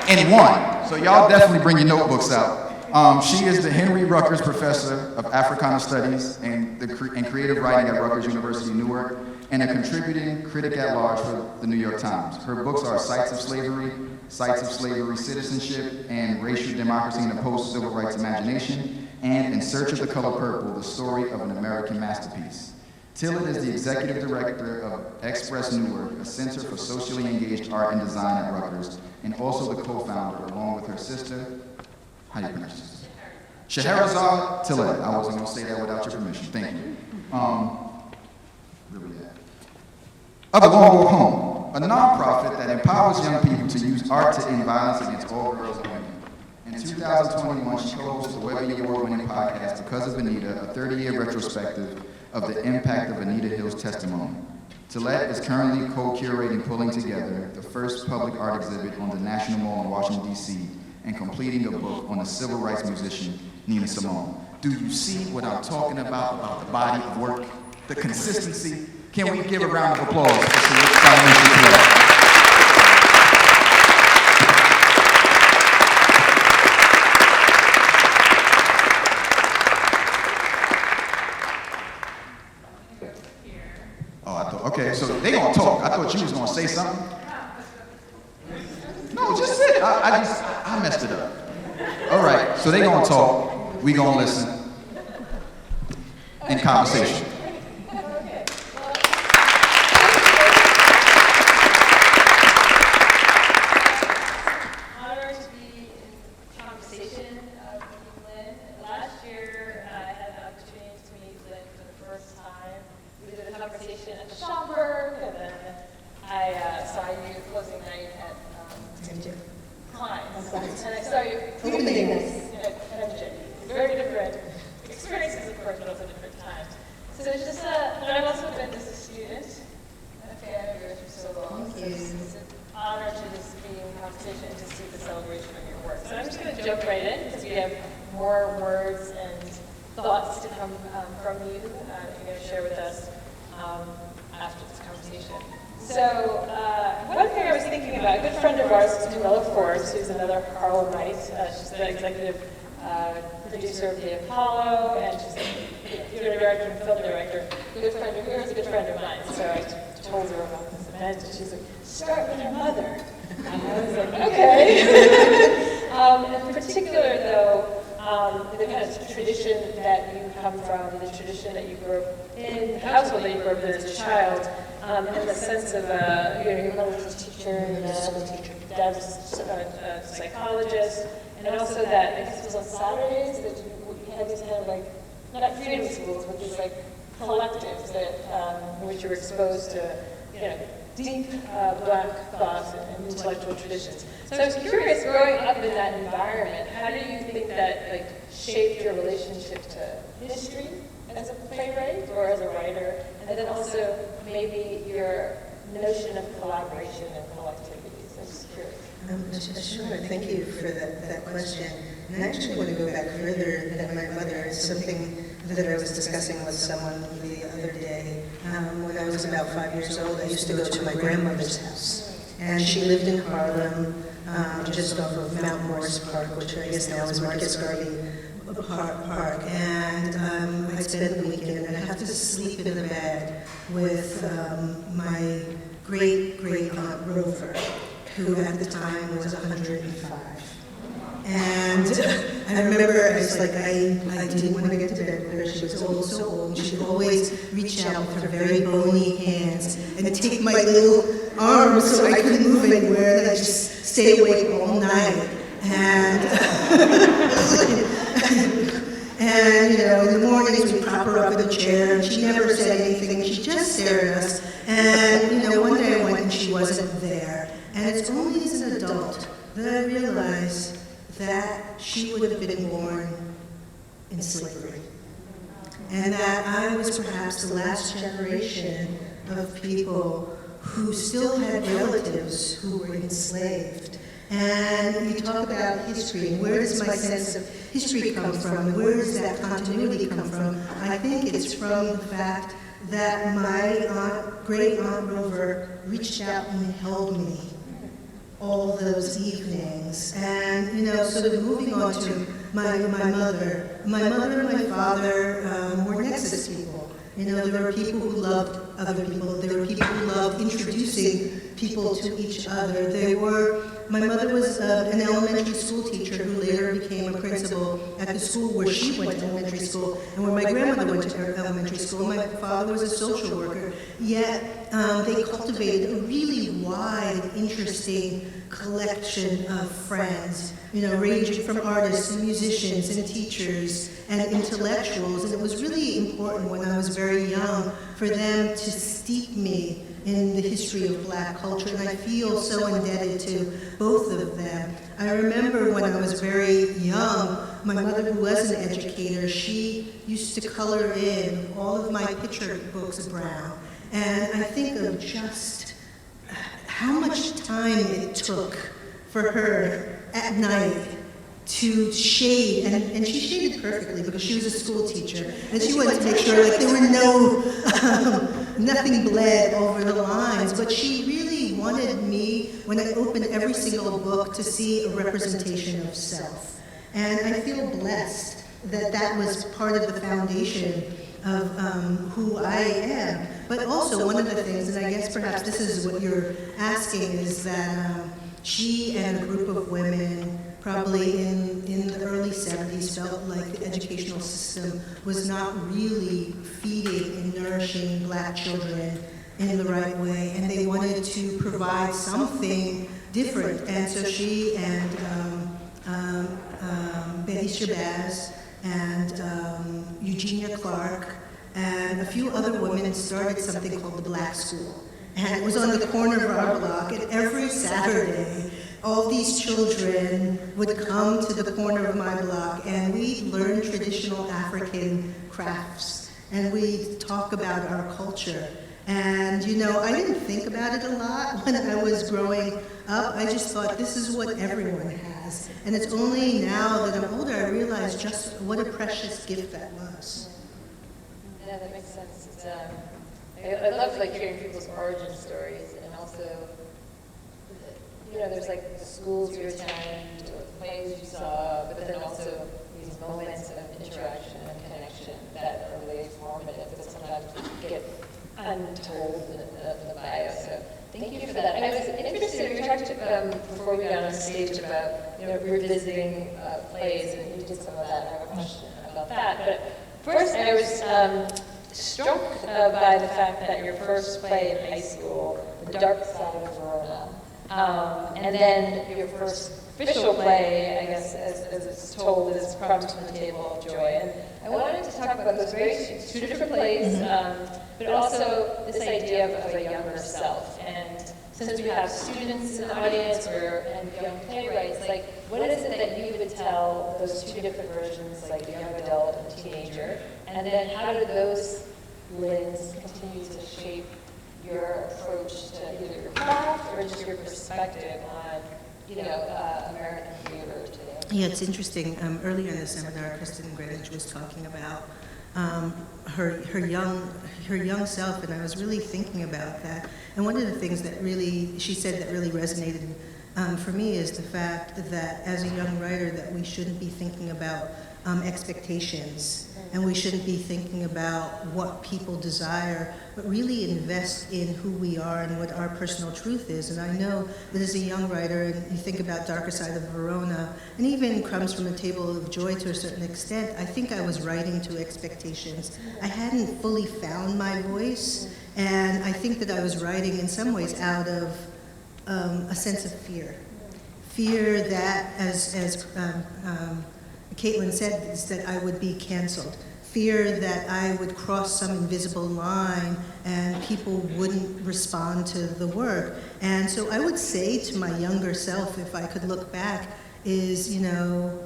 in one. So y'all definitely bring your notebooks out. She is the Henry Rutgers Professor of Africana Studies and Creative Writing at Rutgers University, Newark, and a contributing critic-at-large for the New York Times. Her books are Sites of Slavery, Citizenship, and Racial Democracy in a Post-Civil Rights Imagination, and In Search of the Color Purple, The Story of an American Masterpiece. Tillet is the Executive Director of Express Newark, a center for socially engaged art and design at Rutgers, and also the co-founder, along with her sister, how do you pronounce this? Scheherazade Tillet. I wasn't going to say that without your permission. Thank you. Where we at? Of the Long Walk Home, a nonprofit that empowers young people to use art to end violence against all girls and women. In 2021, she co-hosted the Webby Award-winning podcast, Because of Anita, a 30-year retrospective of the impact of Anita Hill's testimony. Tillet is currently co-curating Pulling Together, the first public art exhibit on the National Mall in Washington, D.C., and completing a book on the civil rights musician, Nina Simone. Do you see what I'm talking about the body of work, the consistency? Can we give a round of applause for Salamishah Tillet? Oh, I thought, okay, so they gonna talk. I thought you was gonna say something. No, just sit. I messed it up. All right, so they gonna talk. We gonna listen. In conversation. Honored to be in conversation with Lynn. Last year, I had the opportunity to meet Lynn for the first time. We did a conversation at the Schomburg, and then I saw you closing night at Klein's. And I saw you opening at MJ. Very different experiences, of course, but also different times. So it's just, but I've also been as a student, a fan of yours for so long. So it's an honor to just be in conversation and to see the celebration of your work. So I'm just going to jump right in because we have more words and thoughts to come from you that you're going to share with us after this conversation. So one thing I was thinking about, a good friend of ours is Camilla Forbes, who's another Harlemite. She's the executive producer of The Apollo, and she's a theater director and film director. A good friend of yours, a good friend of mine. So I told her about this event, and she's like, start with your mother. And I was like, okay. In particular, though, the kind of tradition that you come from, the tradition that you grew up in, the household that you grew up in as a child, and the sense of, your mother was a teacher, your dad was a psychologist, and also that, I guess it was on Saturdays, that you had these kind of like, not freedom schools, but these like collectives that, in which you were exposed to, deep Black thoughts and intellectual traditions. So I was curious, growing up in that environment, how do you think that like shaped your relationship to history as a playwright or as a writer, and then also maybe your notion of collaboration and collectivity? So I'm just curious. Sure, thank you for that question. And I actually want to go back further than my mother. It's something that I was discussing with someone the other day. When I was about 5 years old, I used to go to my grandmother's house. And she lived in Harlem, just off of Mount Morris Park, which I guess now is Marcus Garvey Park. And I'd spend the weekend, and I'd have to sleep in the bed with my great-great-aunt Rover, who at the time was 105. And I remember I was like, I didn't want to get to bed with her. She was so old. And she'd always reach out with her very bony hands and take my little arms so I couldn't move anywhere, and I'd just stay awake all night. And, in the mornings we'd prop her up in a chair, and she never said anything. She'd just stare at us. And, one day I went and she wasn't there. And it's only as an adult that I realized that she would have been born in slavery. And that I was perhaps the last generation of people who still had relatives who were enslaved. And you talk about history, and where does my sense of history come from, and where does that continuity come from? I think it's from the fact that my great-aunt Rover reached out and held me all those evenings. And, sort of moving on to my mother. My mother and my father were nexus people. There were people who loved other people. There were people who loved introducing people to each other. My mother was an elementary school teacher who later became a principal at the school where she went to elementary school and where my grandmother went to elementary school. My father was a social worker. Yet they cultivated a really wide, interesting collection of friends, ranging from artists and musicians and teachers and intellectuals. And it was really important when I was very young for them to steep me in the history of Black culture, and I feel so indebted to both of them. I remember when I was very young, my mother, who was an educator, she used to color in all of my picture books brown. And I think of just how much time it took for her at night to shade, and she shaded perfectly because she was a school teacher, and she wanted to make sure like there were nothing bled over the lines, but she really wanted me, when I opened every single book, to see a representation of self. And I feel blessed that that was part of the foundation of who I am. But also one of the things, and I guess perhaps this is what you're asking, is that she and a group of women probably in the early 70s felt like the educational system was not really feeding and nourishing black children in the right way, and they wanted to provide something different. And so she and Betty Shabazz and Eugenia Clark and a few other women started something called the Black School. And it was on the corner of our block, and every Saturday, all these children would come to the corner of my block, and we'd learn traditional African crafts, and we'd talk about our culture. And, you know, I didn't think about it a lot when I was growing up. I just thought, this is what everyone has. And it's only now that I'm older I realize just what a precious gift that was. Yeah, that makes sense. It's, I love like hearing people's origin stories, and also, you know, there's like the schools you attend, or the plays you saw, but then also these moments of interaction and connection that are really formative, but sometimes get untold in the bio. So thank you for that. And I was interested, we talked before we got on stage about, you know, revisiting plays, and you did some of that. I have a question about that. But first, I was struck by the fact that your first play in high school, The Dark Side of Verona, and then your first official play, I guess, as it's told, is Crumbs from the Table of Joy. And I wanted to talk about those two different plays, but also this idea of a younger self. And since we have students in the audience and young playwrights, like, what is it that you would tell those two different versions, like the young adult and teenager? And then how do those lenses continue to shape your approach to either your craft or just your perspective on, you know, American theater today? Yeah, it's interesting. Earlier in the seminar, Kristen Greenwich was talking about her young self, and I was really thinking about that. And one of the things that she said that really resonated for me is the fact that as a young writer that we shouldn't be thinking about expectations, and we shouldn't be thinking about what people desire, but really invest in who we are and what our personal truth is. And I know that as a young writer, and you think about Darker Side of Verona, and even Crumbs from the Table of Joy to a certain extent, I think I was writing to expectations. I hadn't fully found my voice, and I think that I was writing in some ways out of a sense of fear. Fear that, as Caitlin said, is that I would be canceled. Fear that I would cross some invisible line and people wouldn't respond to the work. And so I would say to my younger self, if I could look back, is, you know,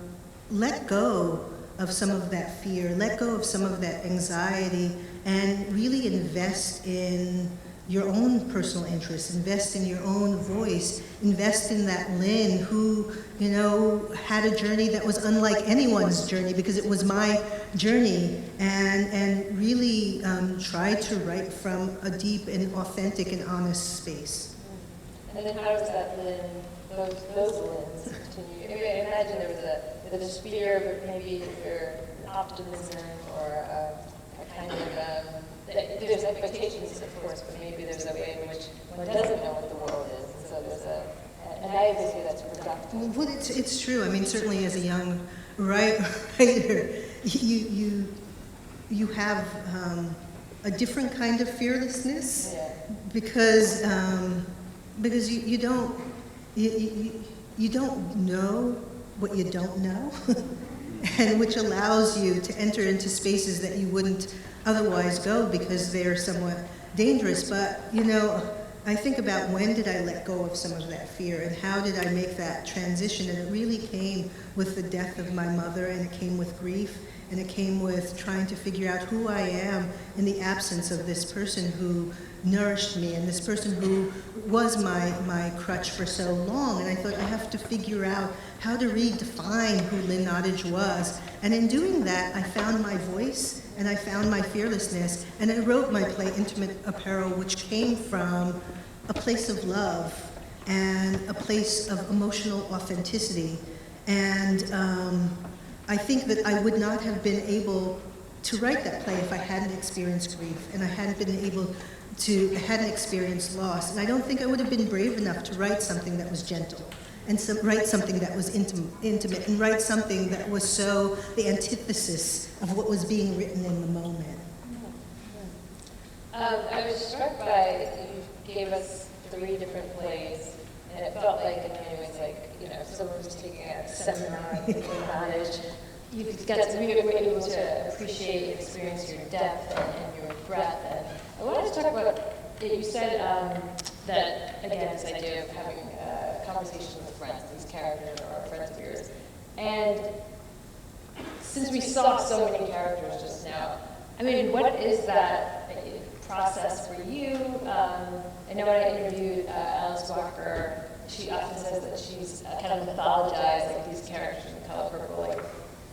let go of some of that fear, let go of some of that anxiety, and really invest in your own personal interests, invest in your own voice, invest in that Lynn who, you know, had a journey that was unlike anyone's journey because it was my journey, and really try to write from a deep and authentic and honest space. And then how does that Lynn, those Lynns continue? I mean, I imagine there was a fear, but maybe there's optimism or a kind of, there's expectations, of course, but maybe there's a way in which one doesn't know what the world is, and so there's a naivety that's productive. Well, it's true. I mean, certainly as a young writer, you have a different kind of fearlessness, because you don't know what you don't know, and which allows you to enter into spaces that you wouldn't otherwise go because they're somewhat dangerous. But, you know, I think about when did I let go of some of that fear and how did I make that transition, and it really came with the death of my mother, and it came with grief, and it came with trying to figure out who I am in the absence of this person who nourished me and this person who was my crutch for so long. And I thought, I have to figure out how to redefine who Lynn Nottage was. And in doing that, I found my voice and I found my fearlessness, and I wrote my play Intimate Apparel, which came from a place of love and a place of emotional authenticity. And I think that I would not have been able to write that play if I hadn't experienced grief, and I hadn't been able hadn't experienced loss. And I don't think I would have been brave enough to write something that was gentle, and write something that was intimate, and write something that was so the antithesis of what was being written in the moment. I was struck by, you gave us 3 different plays, and it felt like in many ways like, if someone was taking a seminar on Lynn Nottage, you were able to appreciate and experience your depth and your breadth. And I wanted to talk about, you said that, again, this idea of having conversations with friends, these characters are friends of yours. And since we saw so many characters just now, I mean, what is that process for you? I know when I interviewed Alice Walker, she often says that she's kind of mythologized like these characters in Color Purple,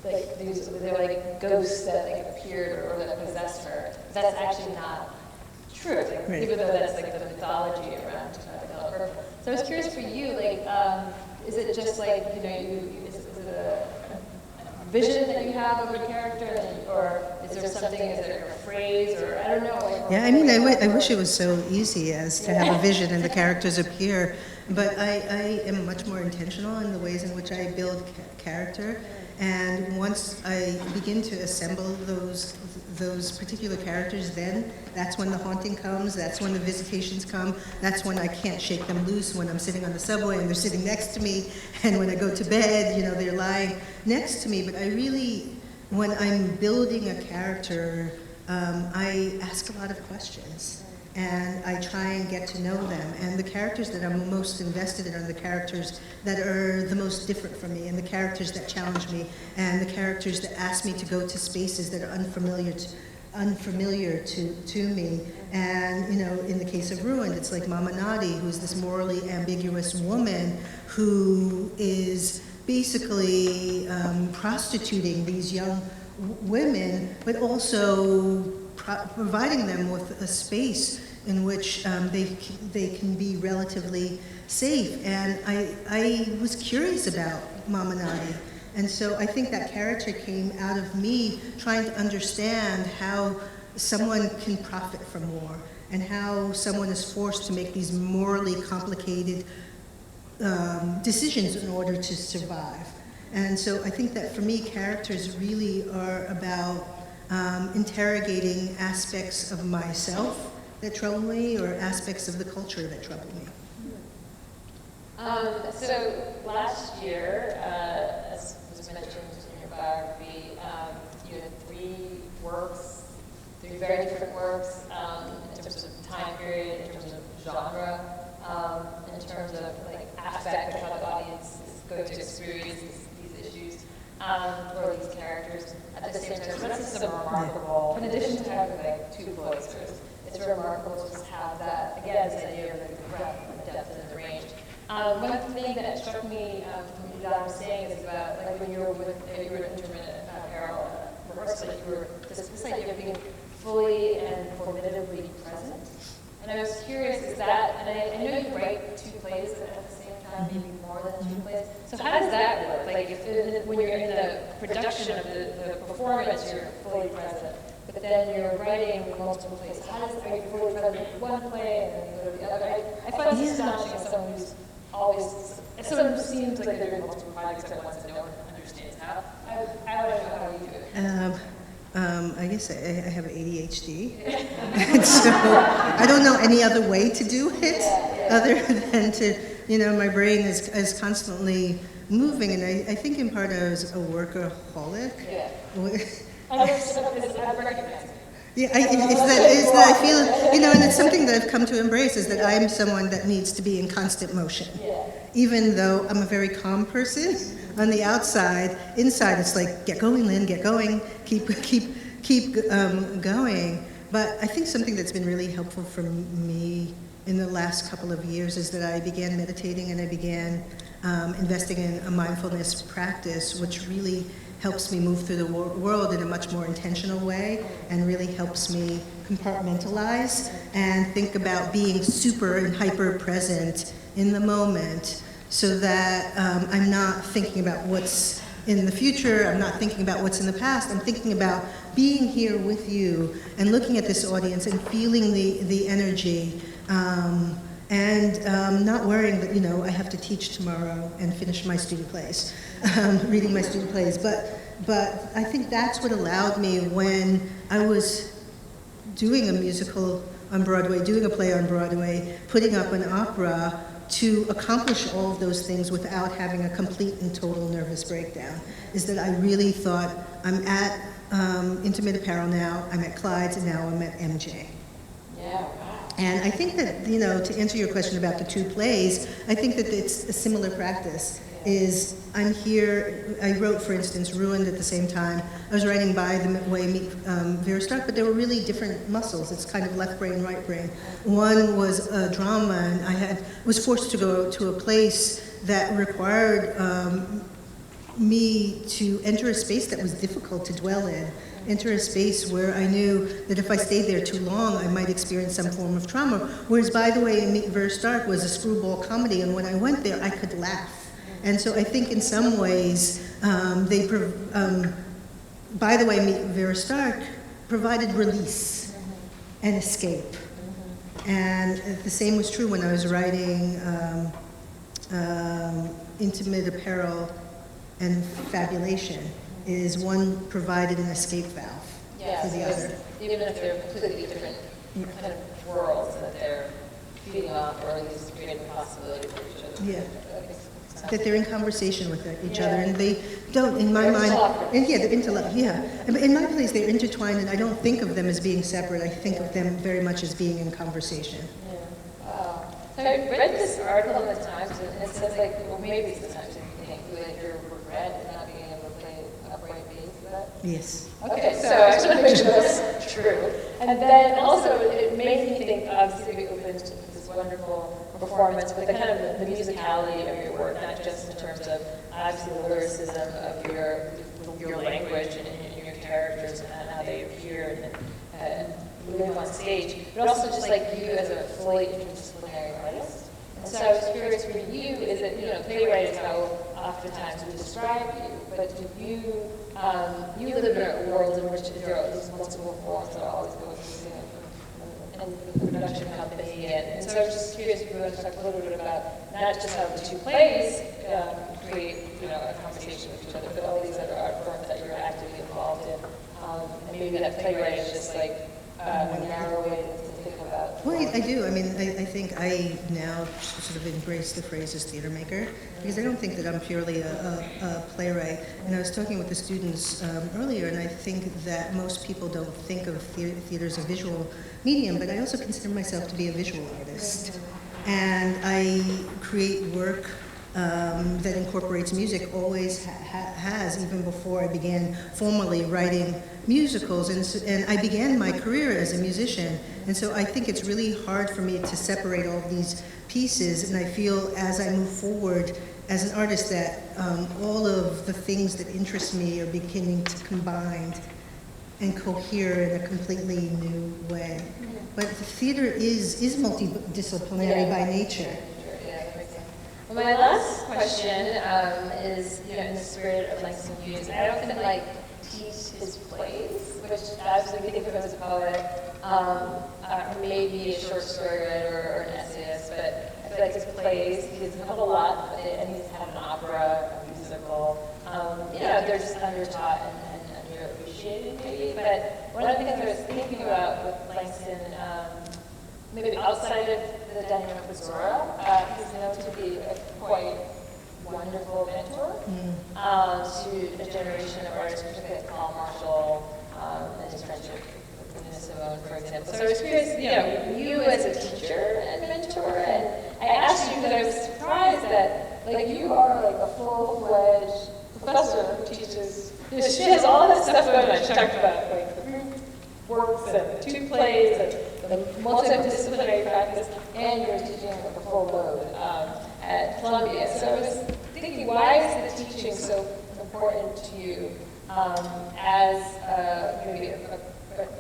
like these, they're like ghosts that like appeared or that possessed her. That's actually not true, like, right. Even though that's like the mythology around the Color Purple. So I was curious for you, like, is it just like is it a vision that you have of a character, or is there something, is there a phrase, or I don't know. Like, Yeah, I mean, I wish it was so easy as to have a vision and the characters appear, but I am much more intentional in the ways in which I build character, and once I begin to assemble those particular characters, then that's when the haunting comes, that's when the visitations come, that's when I can't shake them loose, when I'm sitting on the subway and they're sitting next to me, and when I go to bed, they're lying next to me. But I really, when I'm building a character, I ask a lot of questions, and I try and get to know them. And the characters that I'm most invested in are the characters that are the most different from me, and the characters that challenge me, and the characters that ask me to go to spaces that are unfamiliar to me. And in the case of Ruined, it's like Mama Nadi, who's this morally ambiguous woman who is basically prostituting these young women, but also providing them with a space in which they can be relatively safe. And I was curious about Mama Nadi. And so I think that character came out of me trying to understand how someone can profit from war, and how someone is forced to make these morally complicated decisions in order to survive. And so I think that for me, characters really are about interrogating aspects of myself that trouble me, or aspects of the culture that trouble me. So last year, as was mentioned in your biography, you had 3 works, 3 very different works in terms of time period, in terms of genre, in terms of like affect of how the audience is going to experience these issues or these characters at the same time. So that's just remarkable. In addition to having like 2 Pulitzers, it's remarkable to just have that, again, this idea of like the breadth and the depth and the range. One thing that struck me from what I was saying is about like when you were an intermittent apparel rehearsal, you were this idea of being fully and formidably present. And I was curious, is that, and I know you write 2 plays at the same time, maybe more than 2 plays. So how does that work? Like when you're in the production of the performance, you're fully present. But then you're writing multiple plays. Are you fully present in one play and then you go to the other? I find this astonishing as someone who's as someone who seems like they're doing multiple projects at once and no one understands how. I don't know how you do it. I guess I have ADHD, and so I don't know any other way to do it other than to, my brain is constantly moving, and I think in part I was a workaholic. Yeah. I recognize it. Yeah, it's that I feel, and it's something that I've come to embrace, is that I'm someone that needs to be in constant motion. Yeah. Even though I'm a very calm person on the outside, inside it's like, get going, Lynn, get going, keep going. But I think something that's been really helpful for me in the last couple of years is that I began meditating, and I began investing in a mindfulness practice, which really helps me move through the world in a much more intentional way, and really helps me compartmentalize and think about being super and hyper present in the moment, so that I'm not thinking about what's in the future. I'm not thinking about what's in the past. I'm thinking about being here with you and looking at this audience and feeling the energy. Not worrying that, I have to teach tomorrow and finish my student plays, reading my student plays. But I think that's what allowed me, when I was doing a musical on Broadway, doing a play on Broadway, putting up an opera, to accomplish all of those things without having a complete and total nervous breakdown, is that I really thought, I'm at Intimate Apparel now, I'm at Clyde's, and now I'm at MJ. Yeah. And I think that, to answer your question about the two plays, I think that it's a similar practice. I'm here, I wrote, for instance, Ruined at the same time. I was writing By the Way Vera Stark, but there were really different muscles. It's kind of left brain, right brain. One was a drama, and I was forced to go to a place that required me to enter a space that was difficult to dwell in. Enter a space where I knew that if I stayed there too long, I might experience some form of trauma. Whereas By the Way Vera Stark was a screwball comedy, and when I went there, I could laugh. And so I think in some ways, By the Way Vera Stark provided release and escape. And the same was true when I was writing Intimate Apparel and Fabulation, is one provided an escape valve for the other. Even if they're completely different kind of worlds that they're feeding off, or at least creating a possibility for each other. Yeah. That they're in conversation with each other, and they don't, in my mind, and they're interlocked, In my place, they're intertwined, and I don't think of them as being separate. I think of them very much as being in conversation. Yeah. Wow. So I read this article in the Times, and it says, well, maybe it's the Times, your regret is not being able to play upright bass, is that? Yes. Okay, so I just want to make sure that's true. And then also, it made me think, obviously, we opened this wonderful performance, but the kind of the musicality of your work, not just in terms of obviously the lyricism of your language and your characters and how they appear and live on stage, but also just you as a fully interdisciplinary artist. And so I was curious for you, is it, playwright is how oftentimes we describe you, but do you live in a world in which there are these multiple forms that are always going through and the production company, and so I was just curious if you want to talk a little bit about not just how the two plays create, a conversation with each other, but all these other art forms that you're actively involved in, and maybe that playwright is just a narrow way to think about. Well, I do. I think I now sort of embrace the phrase as theater maker, because I don't think that I'm purely a playwright. And I was talking with the students earlier, and I think that most people don't think of theater as a visual medium, but I also consider myself to be a visual artist. And I create work that incorporates music, always has, even before I began formally writing musicals. And I began my career as a musician. And so I think it's really hard for me to separate all of these pieces. And I feel as I move forward as an artist that all of the things that interest me are beginning to combine and cohere in a completely new way. But the theater is multidisciplinary by nature. Well, my last question is, in the spirit of Langston Hughes, I often teach his plays, which obviously we think of him as a poet, or maybe a short story writer or an essayist, but I feel like his plays, he's done a lot, and he's had an opera, a musical, they're just undertaught and underappreciated maybe, but one of the things I was thinking about with Langston, maybe outside of the dynamic with Zora, he's known to be a quite wonderful mentor to a generation of artists, particularly Paul Marshall and his friendship with Nina Simone, for example. So I was curious, you as a teacher and mentor, and I asked you because I was surprised that you are a full-fledged professor who teaches. She has all that stuff going on. She talked about the group works and the two plays and the multidisciplinary practice, and you're teaching a full load at Columbia. So I was thinking, why is the teaching so important to you as maybe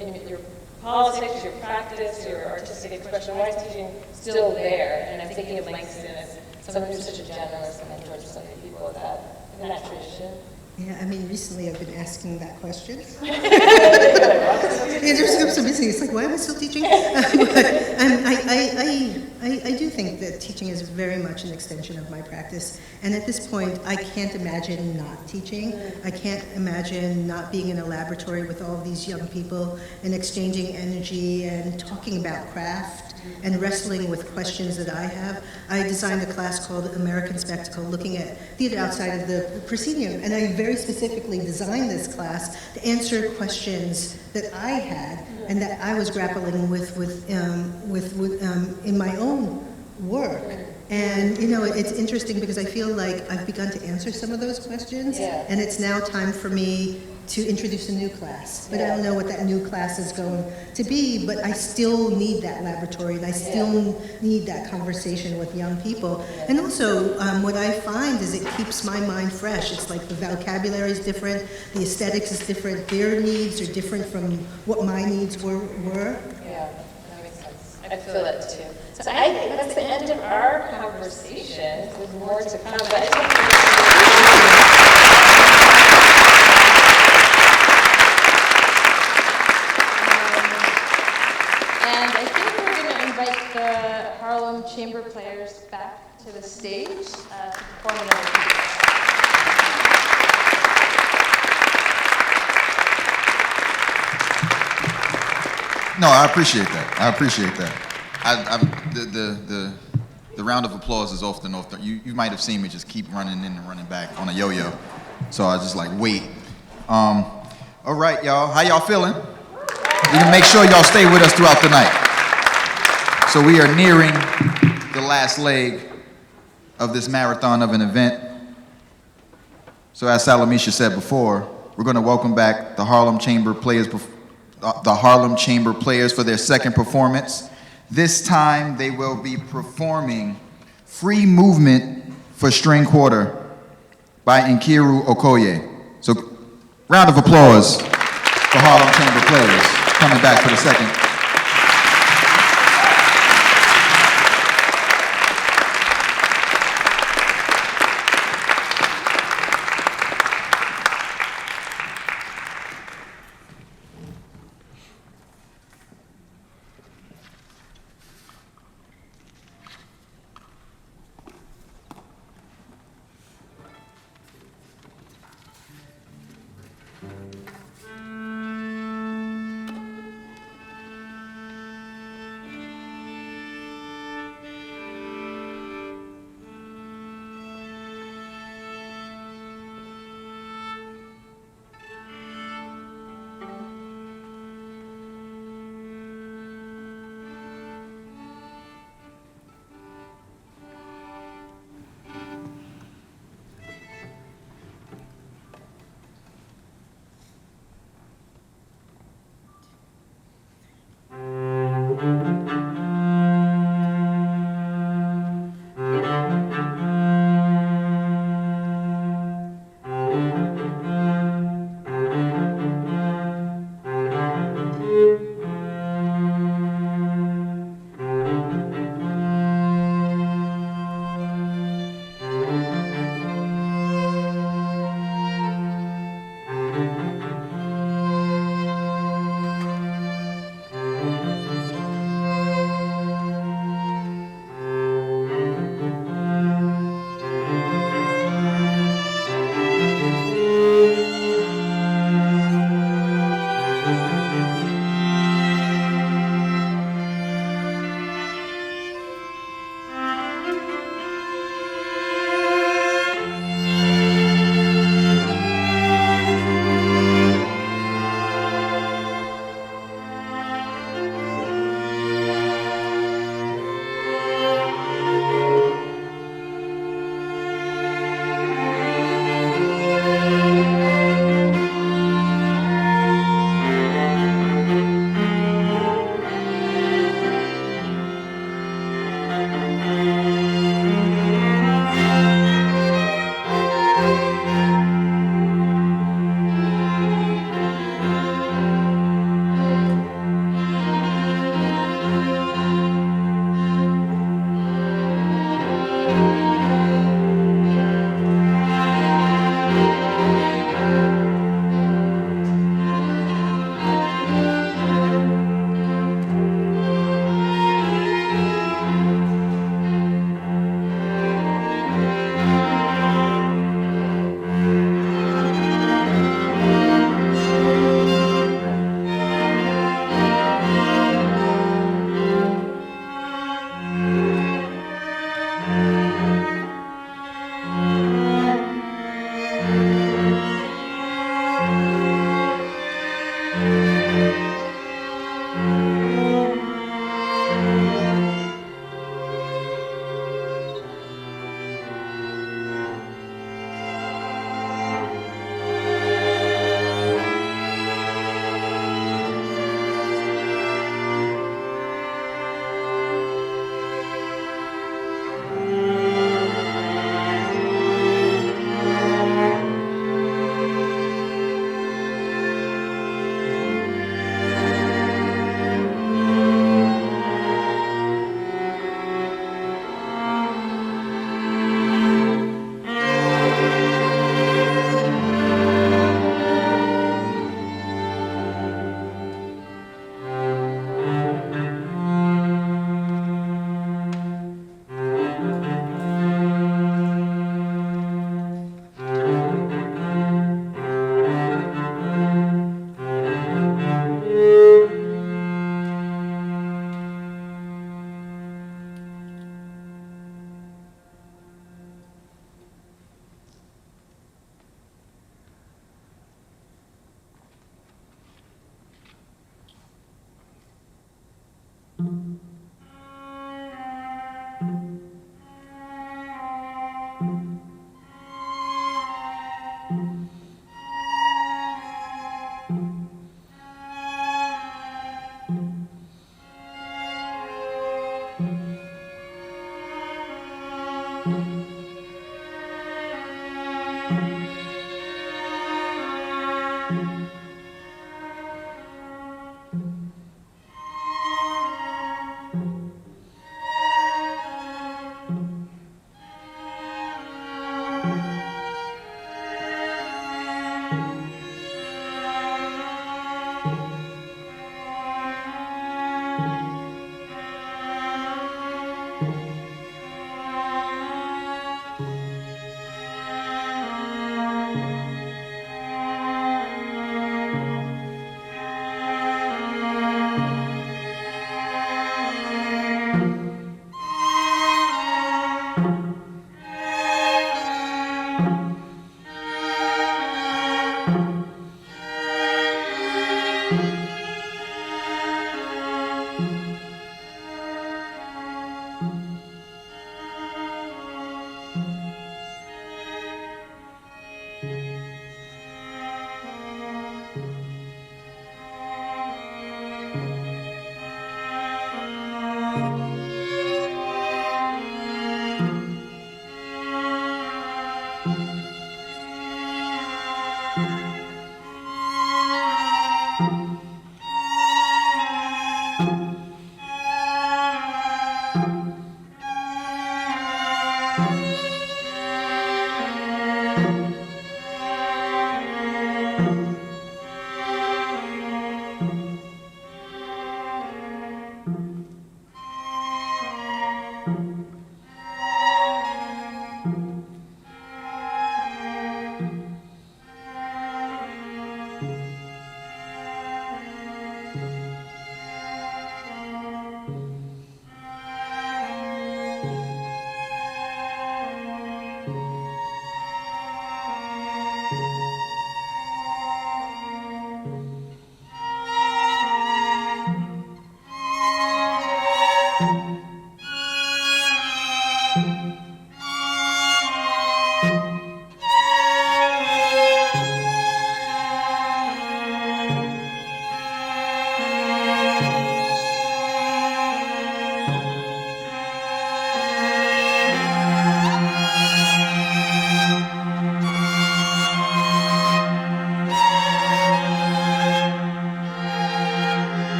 in your politics, your practice, your artistic expression? Why is teaching still there? And I'm thinking of Langston as someone who's such a generous mentor to so many people in that tradition. Yeah, I mean, recently I've been asking that question. Yeah, I'm so busy. It's like, why am I still teaching? But I do think that teaching is very much an extension of my practice. And at this point, I can't imagine not teaching. I can't imagine not being in a laboratory with all of these young people and exchanging energy and talking about craft and wrestling with questions that I have. I designed a class called American Spectacle, looking at theater outside of the proscenium, and I very specifically designed this class to answer questions that I had and that I was grappling with in my own work. And you know, it's interesting because I feel like I've begun to answer some of those questions, and it's now time for me to introduce a new class. But I don't know what that new class is going to be, but I still need that laboratory, and I still need that conversation with young people. And also, what I find is it keeps my mind fresh. It's like the vocabulary is different, the aesthetics is different, their needs are different from what my needs were. Yeah, that makes sense. I feel that too. So I think that's the end of our conversation. There's more to come, but I think and I think we're going to invite the Harlem Chamber Players back to the stage to perform another piece. No, I appreciate that. I appreciate that. The round of applause is often off. You might have seen me just keep running in and running back on a yo-yo. So I just like wait. All right, y'all. How y'all feeling? We can make sure y'all stay with us throughout the night. So we are nearing the last leg of this marathon of an event. So as Salamishah said before, we're going to welcome back the Harlem Chamber Players for their second performance. This time they will be performing Free Movement for String Quarter by Nkiru Okoye. So round of applause for Harlem Chamber Players coming back for the second.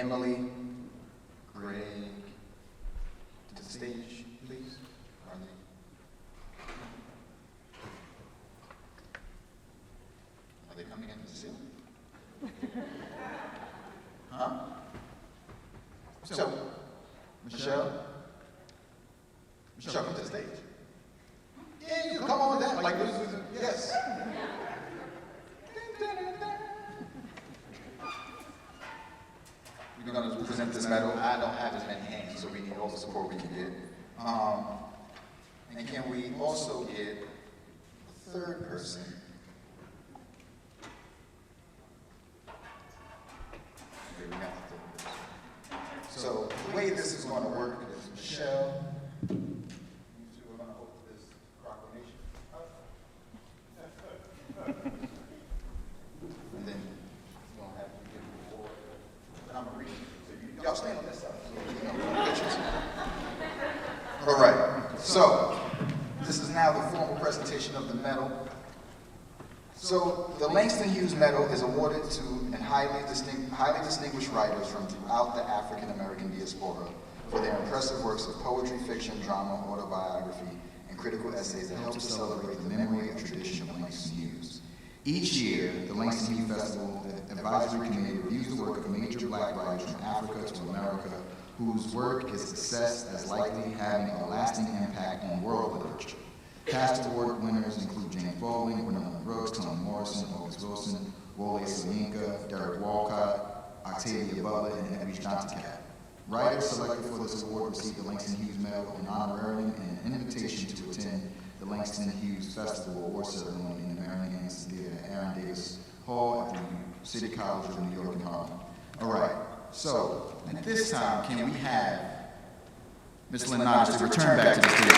Emily Gregg to the stage, please. Are they coming in to see? Huh? So, Michelle, come to the stage. Yeah, you come on with that. Like, yes. We're going to present this medal. I don't have as many hands, so we need all the support we can get. And can we also get a third person? Okay, we got the third person. So the way this is going to work is Michelle, you two are going to open this proclamation up. And then we're going to have you give the award. And I'm going to read it. So y'all stand on this side. All right. So this is now the formal presentation of the medal. So the Langston Hughes Medal is awarded to highly distinguished writers from throughout the African American diaspora for their impressive works of poetry, fiction, drama, autobiography, and critical essays that help to celebrate the memory and tradition of Langston Hughes. Each year, the Langston Hughes Festival Advisory Committee reviews the work of major Black writers from Africa to America, whose work is assessed as likely having a lasting impact on world literature. Past award winners include James Baldwin, Gwendolyn Brooks, Toni Morrison, August Wilson, Wole Soyinka, Derek Walcott, Octavia Butler, and Edwidge Danticat. Writers selected for this award received the Langston Hughes Medal, an honorarium, and an invitation to attend the Langston Hughes Festival award ceremony in the Marion Anderson Theater at Aaron Davis Hall at the City College of New York in Harlem. All right, so at this time, can we have Ms. Lynn Nottage to return back to the stage?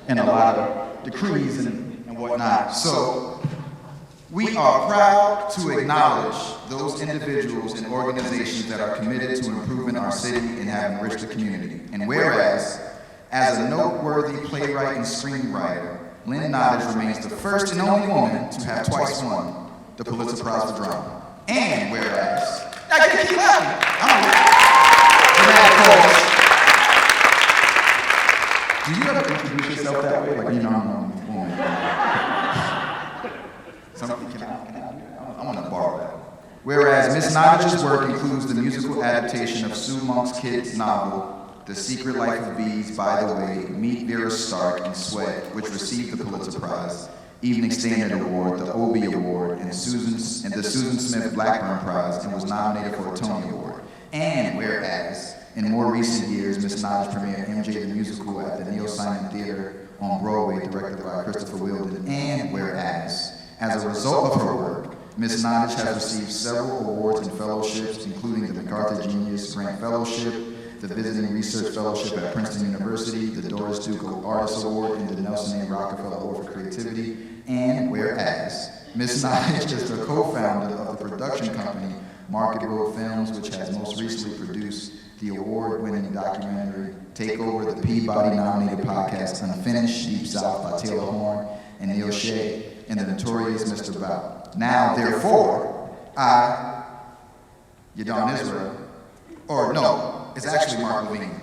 And a lot of decrees and whatnot. So we are proud to acknowledge those individuals and organizations that are committed to improving our city and have enriched the community. And whereas, as a noteworthy playwright and screenwriter, Lynn Nottage remains the first and only woman to have twice won the Pulitzer Prize for drama. And whereas, I can't keep laughing. Do you ever introduce yourself that way? Like, you know, I'm a woman. Something I want to borrow that. Whereas Ms. Nottage's work includes the musical adaptation of Sue Monk's kids' novel, The Secret Life of Bees, By the Way, Meet Vera Stark, and Sweat, which received the Pulitzer Prize, Evening Standard Award, the Obie Award, and the Susan Smith Blackburn Prize, and was nominated for a Tony Award. And whereas, in more recent years, Ms. Nottage premiered MJ the Musical at the Neil Simon Theater on Broadway, directed by Christopher Wheeldon. And whereas, as a result of her work, Ms. Nottage has received several awards and fellowships, including the MacArthur Genius Grant Fellowship, the Visiting Research Fellowship at Princeton University, the Doris Duke Artist Award, and the Nelson A. Rockefeller Award for Creativity. And whereas, Ms. Nottage is the co-founder of the production company Market Road Films, which has most recently produced the award-winning documentary Take Over, the Peabody-nominated podcast Unfinished, Deep South by Taylor Horn and Neil Shea, and the notorious Mr. Bow. Now, therefore, I, Yahdon Israel, or no, it's actually Mark Levine,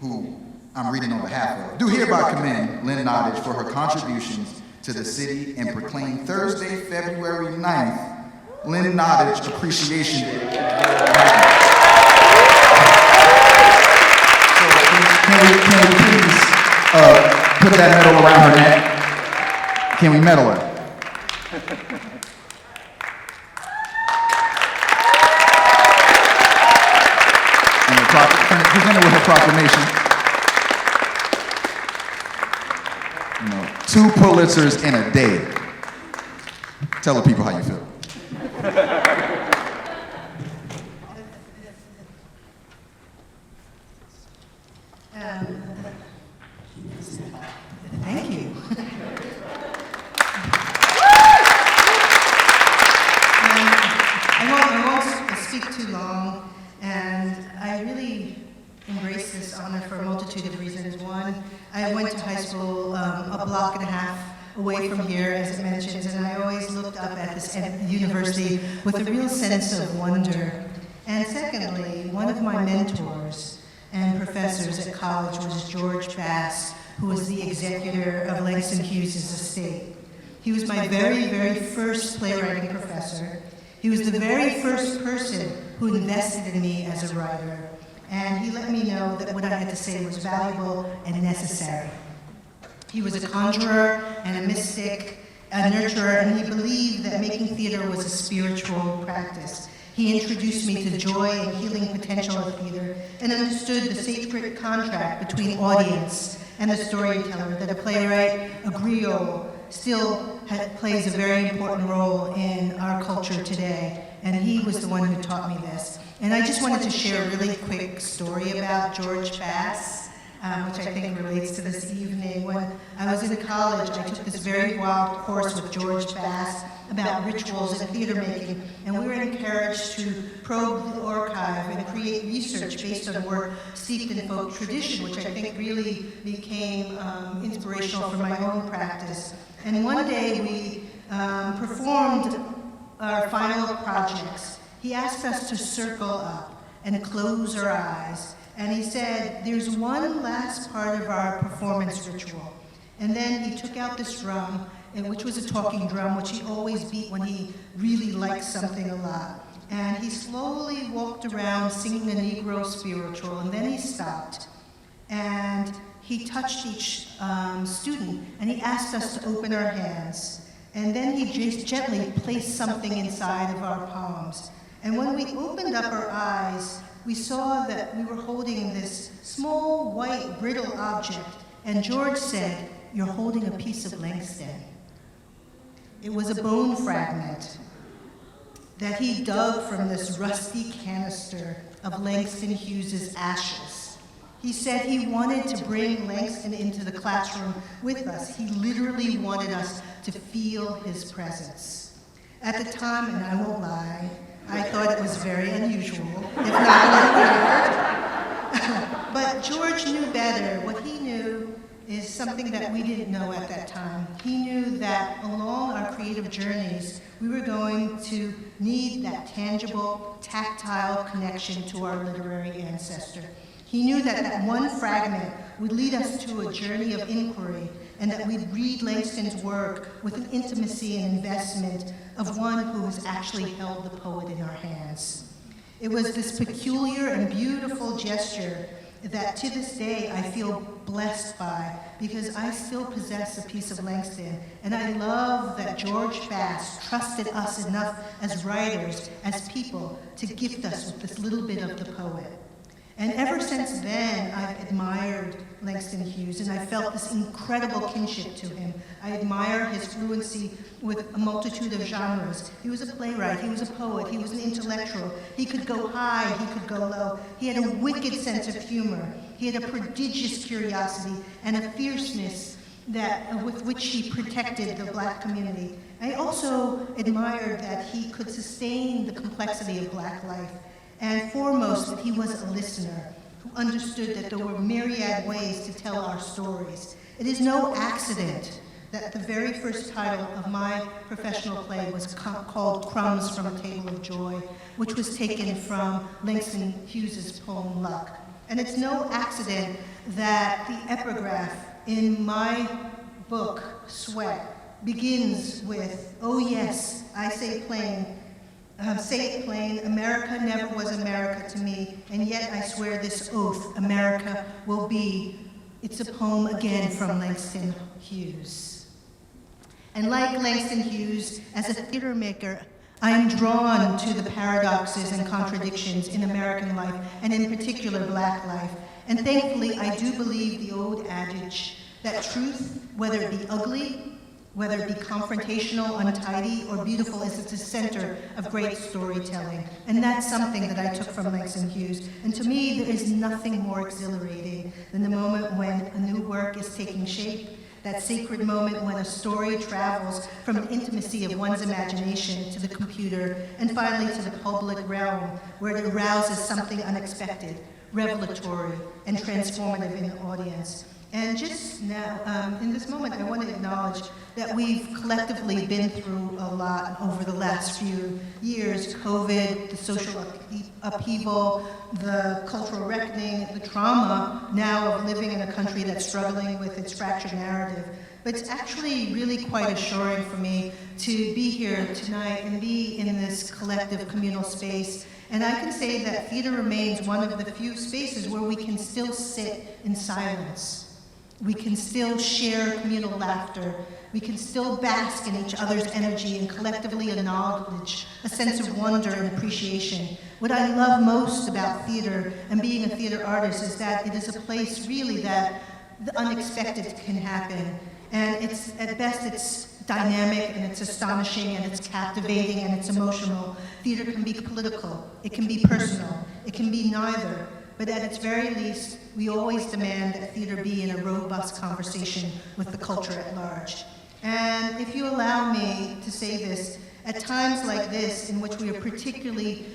who I'm reading on behalf of, do hereby commend Lynn Nottage for her contributions to the city and proclaim Thursday, February 9th, Lynn Nottage Appreciation Day. Can we please put that medal around her neck? Can we medal her? And present her with her proclamation. You know, 2 Pulitzers in a day. Tell the people how you feel. Thank you. I won't speak too long, And I really embrace this honor for a multitude of reasons. One, I went to high school a block and a half away from here, as it mentions, and I always looked up at this university with a real sense of wonder. And secondly, one of my mentors and professors at college was George Bass, who was the executor of Langston Hughes' estate. He was my very, very first playwriting professor. He was the very first person who invested in me as a writer, and he let me know that what I had to say was valuable and necessary. He was a conjurer and a mystic, a nurturer, and he believed that making theater was a spiritual practice. He introduced me to the joy and healing potential of theater and understood the sacred contract between audience and the storyteller, that a playwright, a griot, still plays a very important role in our culture today. And he was the one who taught me this. And I just wanted to share a really quick story about George Bass, which I think relates to this evening. When I was in college, I took this very wild course with George Bass about rituals and theater making, and we were encouraged to probe the archive and create research based on work steeped in folk tradition, which I think really became inspirational for my own practice. And one day we performed our final projects. He asked us to circle up and close our eyes. And he said, there's one last part of our performance ritual. And then he took out this drum, which was a talking drum, which he always beat when he really liked something a lot. And he slowly walked around singing the Negro spiritual, and then he stopped. And he touched each student, and he asked us to open our hands. And then he just gently placed something inside of our palms. And when we opened up our eyes, we saw that we were holding this small, white, brittle object. And George said, "You're holding a piece of Langston." It was a bone fragment that he dug from this rusty canister of Langston Hughes' ashes. He said he wanted to bring Langston into the classroom with us. He literally wanted us to feel his presence. At the time, and I won't lie, I thought it was very unusual, if not a little weird. But George knew better. What he knew is something that we didn't know at that time. He knew that along our creative journeys, we were going to need that tangible, tactile connection to our literary ancestor. He knew that that one fragment would lead us to a journey of inquiry, and that we'd read Langston's work with an intimacy and investment of one who has actually held the poet in our hands. It was this peculiar and beautiful gesture that to this day I feel blessed by, because I still possess a piece of Langston, and I love that George Bass trusted us enough as writers, as people, to gift us with this little bit of the poet. And ever since then, I've admired Langston Hughes, and I felt this incredible kinship to him. I admire his fluency with a multitude of genres. He was a playwright, he was a poet, he was an intellectual. He could go high, he could go low. He had a wicked sense of humor. He had a prodigious curiosity and a fierceness with which he protected the Black community. I also admired that he could sustain the complexity of Black life. And foremost, that he was a listener who understood that there were myriad ways to tell our stories. It is no accident that the very first title of my professional play was called Crumbs from a Table of Joy, which was taken from Langston Hughes' poem Luck. And it's no accident that the epigraph in my book, Sweat, begins with, "Oh yes, I say it plain, America never was America to me, and yet I swear this oath, America will be." It's a poem again from Langston Hughes. And like Langston Hughes, as a theater maker, I am drawn to the paradoxes and contradictions in American life, and in particular Black life. And thankfully, I do believe the old adage that truth, whether it be ugly, whether it be confrontational, untidy, or beautiful, is at the center of great storytelling. And that's something that I took from Langston Hughes. And to me, there is nothing more exhilarating than the moment when a new work is taking shape, that sacred moment when a story travels from the intimacy of one's imagination to the computer and finally to the public realm, where it arouses something unexpected, revelatory, and transformative in the audience. And just now, in this moment, I want to acknowledge that we've collectively been through a lot over the last few years: COVID, the social upheaval, the cultural reckoning, the trauma now of living in a country that's struggling with its fractured narrative. But it's actually really quite assuring for me to be here tonight and be in this collective communal space. And I can say that theater remains one of the few spaces where we can still sit in silence. We can still share communal laughter. We can still bask in each other's energy and collectively acknowledge a sense of wonder and appreciation. What I love most about theater and being a theater artist is that it is a place really that the unexpected can happen. And it's, at best, it's dynamic and it's astonishing and it's captivating and it's emotional. Theater can be political, it can be personal, it can be neither. But at its very least, we always demand that theater be in a robust conversation with the culture at large. And if you allow me to say this, at times like this, in which we are particularly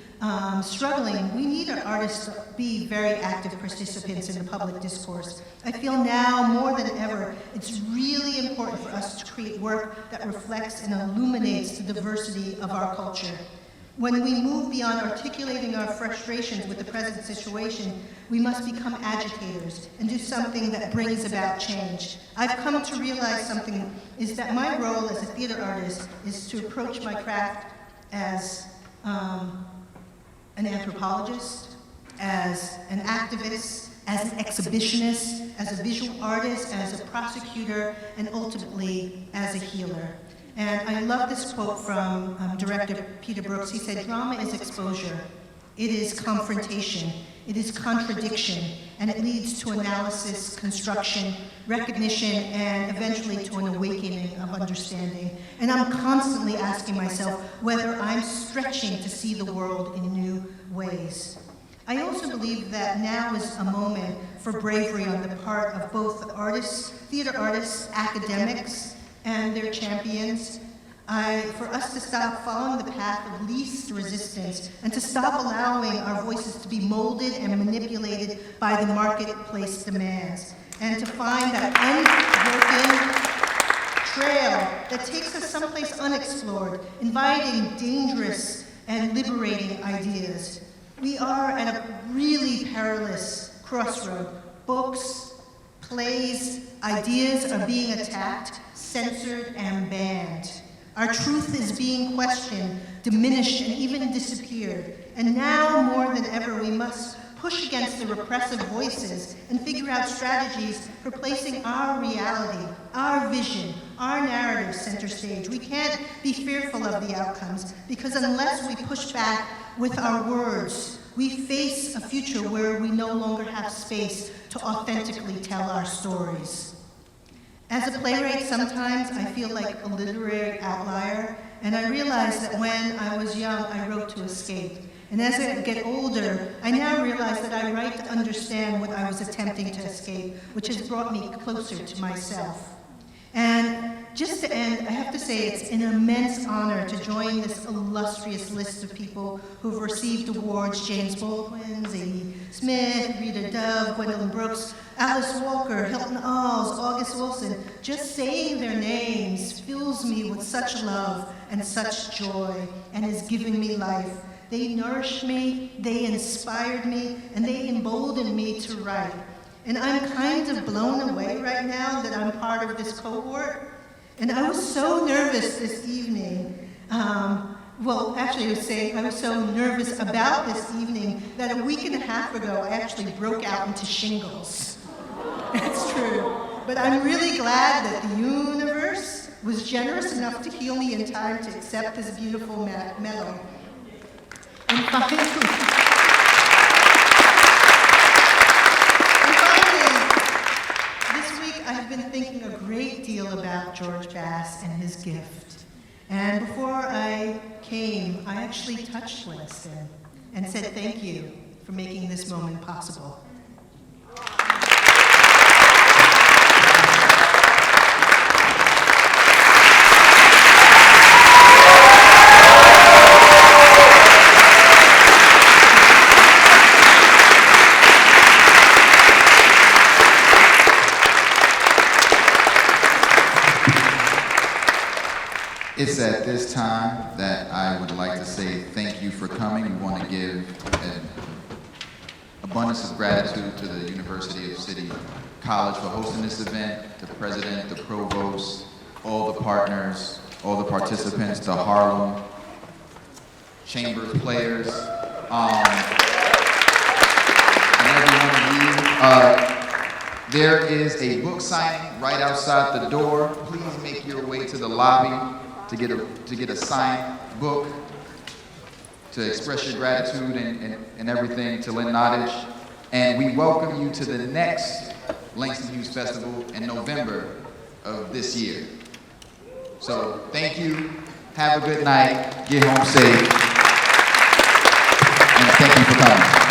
struggling, we need our artists to be very active participants in the public discourse. I feel now more than ever, it's really important for us to create work that reflects and illuminates the diversity of our culture. When we move beyond articulating our frustrations with the present situation, we must become agitators and do something that brings about change. I've come to realize something, is that my role as a theater artist is to approach my craft as an anthropologist, as an activist, as an exhibitionist, as a visual artist, as a prosecutor, and ultimately as a healer. And I love this quote from director Peter Brooks. He said, "Drama is exposure, it is confrontation, it is contradiction, and it leads to analysis, construction, recognition, and eventually to an awakening of understanding." And I'm constantly asking myself whether I'm stretching to see the world in new ways. I also believe that now is a moment for bravery on the part of both artists, theater artists, academics, and their champions, for us to stop following the path of least resistance and to stop allowing our voices to be molded and manipulated by the marketplace demands, and to find that unbroken trail that takes us someplace unexplored, inviting dangerous and liberating ideas. We are at a really perilous crossroad. Books, plays, ideas are being attacked, censored, and banned. Our truth is being questioned, diminished, and even disappeared. And now, more than ever, we must push against the repressive voices and figure out strategies for placing our reality, our vision, our narrative center stage. We can't be fearful of the outcomes, because unless we push back with our words, we face a future where we no longer have space to authentically tell our stories. As a playwright, sometimes I feel like a literary outlier, and I realize that when I was young, I wrote to escape. And as I get older, I now realize that I write to understand what I was attempting to escape, which has brought me closer to myself. And just to end, I have to say it's an immense honor to join this illustrious list of people who've received awards: James Baldwin, Zadie Smith, Rita Dove, Gwendolyn Brooks, Alice Walker, Hilton Alls, August Wilson. Just saying their names fills me with such love and such joy and is giving me life. They nourished me, they inspired me, and they emboldened me to write. And I'm kind of blown away right now that I'm part of this cohort. And I was so nervous this evening. Well, actually, I was so nervous about this evening that a week and a half ago, I actually broke out into shingles. It's true. But I'm really glad that the universe was generous enough to heal me in time to accept this beautiful medal. And finally, I've been thinking a great deal about George Bass and his gift. And before I came, I actually touched Langston and said thank you for making this moment possible. at this time that I would like to say thank you for coming. We want to give an abundance of gratitude to the University of City College for hosting this event, the president, the provost, all the partners, all the participants, the Harlem Chamber Players, and every one of you. There is a book signing right outside the door. Please make your way to the lobby to get a signed book, to express your gratitude and everything to Lynn Nottage. And we welcome you to the next Langston Hughes Festival in November of this year. So thank you, have a good night, get home safe, and thank you for coming.